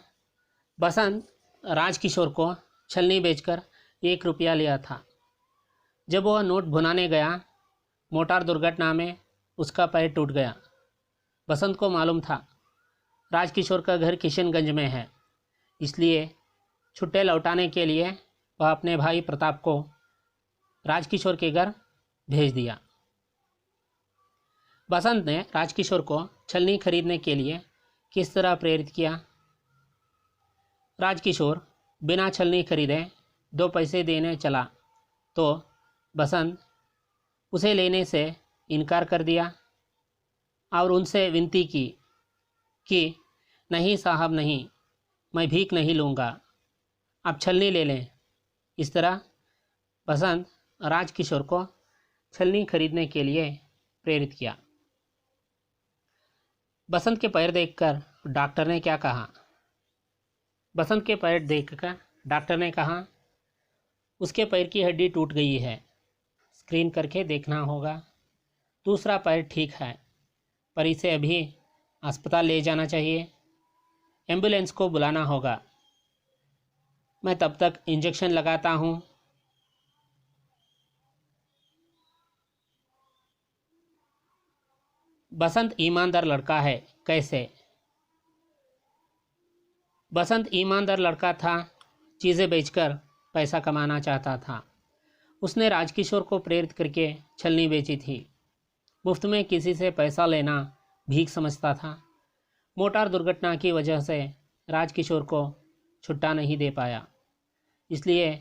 बसंत राजकिशोर को छलनी बेचकर 1 रुपया लिया था। जब वह नोट भुनाने गया, मोटर दुर्घटना में उसका पैर टूट गया। बसंत को मालूम था राजकिशोर का घर किशनगंज में है, इसलिए छुट्टे लौटाने के लिए वह अपने भाई प्रताप को राजकिशोर के घर भेज दिया। बसंत ने राजकिशोर को छलनी खरीदने के लिए किस तरह प्रेरित किया? राजकिशोर बिना छलनी खरीदे 2 पैसे देने चला तो बसंत उसे लेने से इनकार कर दिया और उनसे विनती की कि नहीं साहब नहीं, मैं भीख नहीं लूँगा, आप छलनी ले लें। इस तरह बसंत राजकिशोर को छलनी खरीदने के लिए प्रेरित किया। बसंत के पैर देखकर डॉक्टर ने क्या कहा? बसंत के पैर देखकर डॉक्टर ने कहा, उसके पैर की हड्डी टूट गई है, स्क्रीन करके देखना होगा। दूसरा पैर ठीक है, पर इसे अभी अस्पताल ले जाना चाहिए, एम्बुलेंस को बुलाना होगा। मैं तब तक इंजेक्शन लगाता हूँ। बसंत ईमानदार लड़का है। कैसे? बसंत ईमानदार लड़का था, चीज़ें बेचकर पैसा कमाना चाहता था। उसने राजकिशोर को प्रेरित करके छलनी बेची थी। मुफ्त में किसी से पैसा लेना भीख समझता था। मोटार दुर्घटना की वजह से राजकिशोर को छुट्टा नहीं दे पाया, इसलिए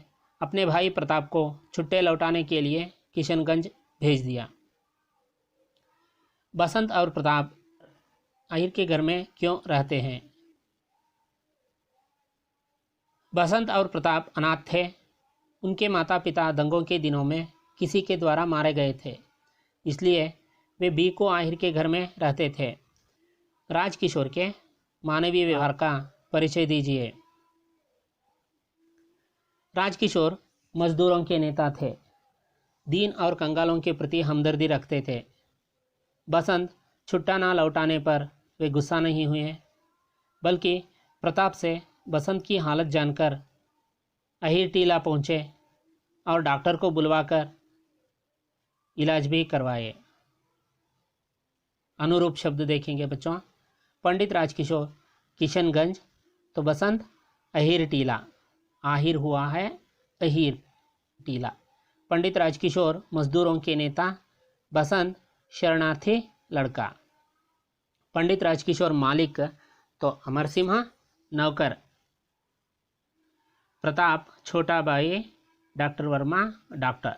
अपने भाई प्रताप को छुट्टे लौटाने के लिए किशनगंज भेज दिया। बसंत और प्रताप आहिर के घर में क्यों रहते हैं? बसंत और प्रताप अनाथ थे। उनके माता पिता दंगों के दिनों में किसी के द्वारा मारे गए थे, इसलिए वे बीको आहिर के घर में रहते थे। राजकिशोर के मानवीय व्यवहार का परिचय दीजिए। राजकिशोर मजदूरों के नेता थे, दीन और कंगालों के प्रति हमदर्दी रखते थे। बसंत छुट्टा ना लौटाने पर वे गुस्सा नहीं हुए, बल्कि प्रताप से बसंत की हालत जानकर अहिर टीला पहुँचे और डॉक्टर को बुलवाकर इलाज भी करवाए। अनुरूप शब्द देखेंगे बच्चों। पंडित राजकिशोर किशनगंज, तो बसंत अहिर टीला, आहिर हुआ है अहिर टीला। पंडित राजकिशोर मजदूरों के नेता, बसंत शरणार्थी लड़का। पंडित राजकिशोर मालिक तो अमर सिंह नौकर। प्रताप छोटा भाई, डॉक्टर वर्मा डॉक्टर।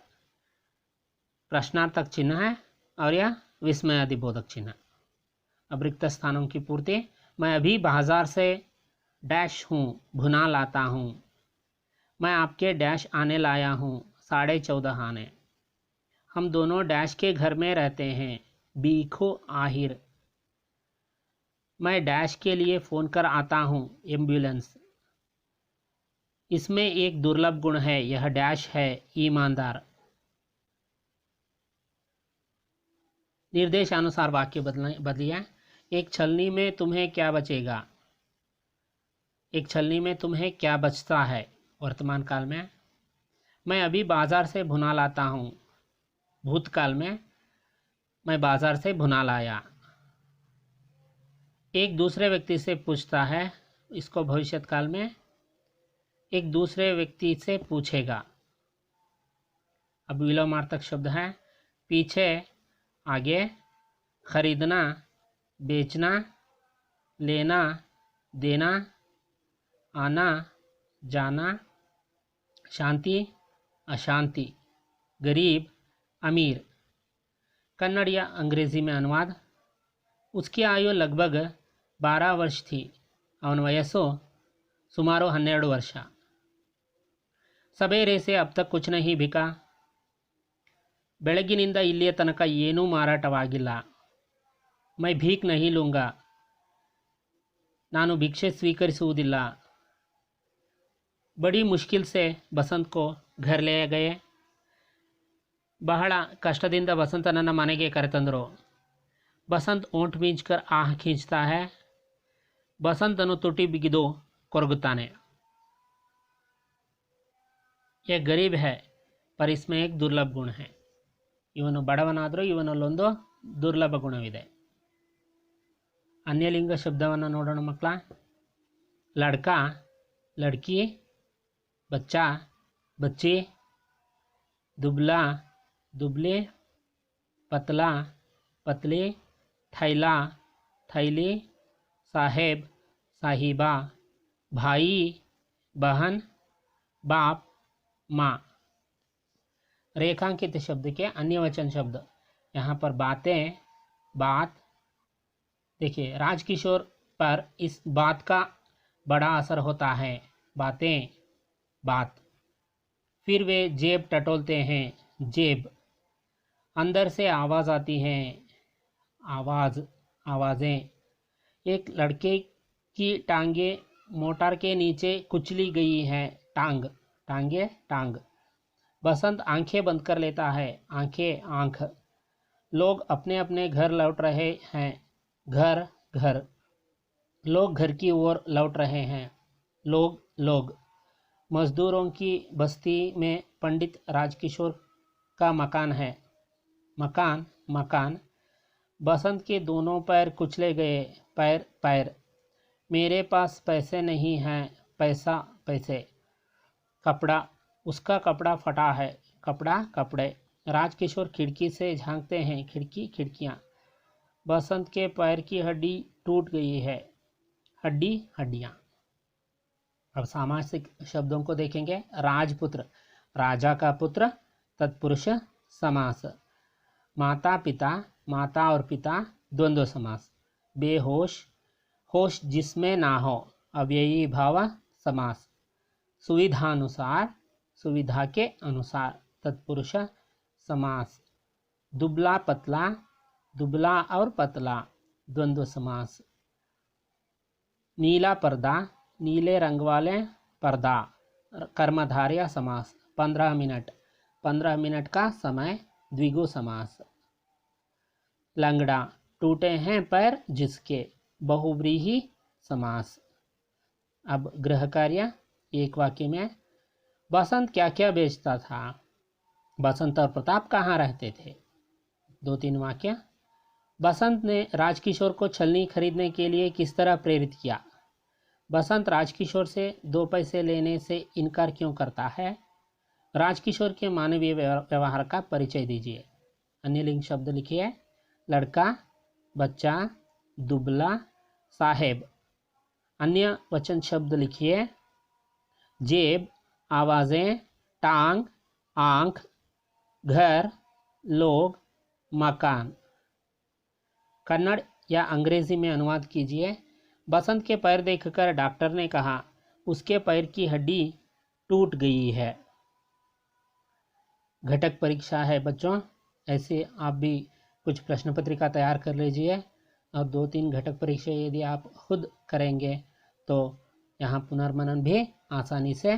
प्रश्नार्थक चिन्ह है और यह विस्मयादिबोधक चिन्ह। अब रिक्त स्थानों की पूर्ति। मैं अभी बाजार से डैश हूँ, भुना लाता हूँ। मैं आपके डैश आने लाया हूँ, 14:30 आने। हम दोनों डैश के घर में रहते हैं, बीखो आहिर। मैं डैश के लिए फ़ोन कर आता हूँ, एम्बुलेंस। इसमें एक दुर्लभ गुण है, यह डैश है, ईमानदार। निर्देशानुसार वाक्य बदलिए। एक छलनी में तुम्हें क्या बचेगा? एक छलनी में तुम्हें क्या बचता है वर्तमान काल में? मैं अभी बाजार से भुना लाता हूँ, भूतकाल में मैं बाजार से भुना लाया। एक दूसरे व्यक्ति से पूछता है, इसको भविष्यकाल में एक दूसरे व्यक्ति से पूछेगा। अब विलोमार्थक शब्द है, पीछे आगे, खरीदना बेचना, लेना देना, आना जाना, शांति अशांति, गरीब अमीर। कन्नड़ या अंग्रेजी में अनुवाद। उसकी आयु लगभग 12 ವರ್ಷ थी, ಅವನ ವಯಸ್ಸು ಸುಮಾರು 12 ವರ್ಷ। ಸಬೇರೆ से अब तक कुछ नहीं बिका, ಬೆಳಗಿನಿಂದ ಇಲ್ಲಿಯ ತನಕ ಏನೂ ಮಾರಾಟವಾಗಿಲ್ಲ। मैं भीख नहीं लूँगा, ನಾನು ಭಿಕ್ಷೆ ಸ್ವೀಕರಿಸುವುದಿಲ್ಲ। बड़ी मुश्किल से बसंत को घर ले गए, ಬಹಳ ಕಷ್ಟದಿಂದ ಬಸಂತನನ್ನ ಮನೆಗೆ ಕರೆತಂದರು। बसंत ओंठ बींचकर आह खींचता है, बसंतनु ತುಟಿ ಬಿಗಿದು ಕೊರಗುತ್ತಾನೆ। यह गरीब है, पर इसमें एक दुर्लभ गुण है। ಇವನು ಬಡವನಾದರೂ ಇವನಲ್ಲೊಂದು ದುರ್ಲಭ ಗುಣವಿದೆ. ಅನ್ಯಲಿಂಗ ಶಬ್ದವನ್ನು ನೋಡೋಣ ಮಕ್ಕಳ. ಲಡ್ಕ, ಲಡ್ಕಿ, ಬಚ್ಚಾ, ಬಚ್ಚಿ, दुबला, दुबले, पतला, पतली, थैला, थैली, साहेब, साहिबा, भाई, बहन, बाप, माँ. रेखांकित शब्द के अन्य वचन शब्द. यहाँ पर बातें, बात. देखिए राजकिशोर पर इस बात का बड़ा असर होता है. बातें, बात. फिर वे जेब टटोलते हैं. जेब. अंदर से आवाज़ आती है. आवाज़, आवाज़ें. एक लड़के की टांगे मोटर के नीचे कुचली गई है. टांग, टांगे, टांग. बसंत आंखें बंद कर लेता है. आंखें, आंख. लोग अपने अपने घर लौट रहे हैं. घर, घर. लोग घर की ओर लौट रहे हैं. लोग, लोग. मजदूरों की बस्ती में पंडित राजकिशोर का मकान है. मकान, मकान. बसंत के दोनों पैर कुचले गए. पैर, पैर. मेरे पास पैसे नहीं हैं. पैसा, पैसे. कपड़ा, उसका कपड़ा फटा है. कपड़ा, कपड़े. राजकिशोर खिड़की से झांकते हैं. खिड़की, खिड़कियाँ. बसंत के पैर की हड्डी टूट गई है. हड्डी, हड्डियाँ. अब सामासिक शब्दों को देखेंगे. राजपुत्र, राजा का पुत्र. तत्पुरुष समास. माता पिता, माता और पिता द्वंद्व समास. बेहोश, होश जिसमें ना हो. अव्ययी भाव समास. सुविधानुसार, सुविधा के अनुसार. तत्पुरुष समास. दुबला पतला, दुबला और पतला द्वंद्व समास. नीला पर्दा, नीले रंग वाले पर्दा. कर्मधारय समास. 15 मिनट, 15 मिनट का समय द्विगु समास. लंगड़ा, टूटे हैं पैर जिसके. बहुव्रीहि समास. अब गृह कार्य एक वाक्य में. बसंत क्या क्या बेचता था. बसंत और प्रताप कहाँ रहते थे. 2-3 वाक्य. बसंत ने राजकिशोर को छलनी खरीदने के लिए किस तरह प्रेरित किया. बसंत राजकिशोर से 2 पैसे लेने से इनकार क्यों करता है. राजकिशोर के मानवीय व्यवहार का परिचय दीजिए. अन्य लिंग शब्द लिखिए. लड़का, बच्चा, दुबला, साहेब. अन्य वचन शब्द लिखिए. जेब, आवाज़ें, टांग, आंख, घर, लोग, मकान. कन्नड़ या अंग्रेजी में अनुवाद कीजिए. बसंत के पैर देखकर डॉक्टर ने कहा उसके पैर की हड्डी टूट गई है. घटक परीक्षा है बच्चों. ऐसे आप भी कुछ प्रश्न पत्रिका तैयार कर लीजिए और 2-3 घटक परीक्षा यदि आप खुद करेंगे तो यहाँ पुनर्मनन भी आसानी से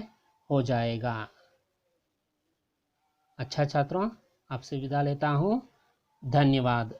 हो जाएगा. अच्छा छात्रों, आपसे विदा लेता हूँ. धन्यवाद.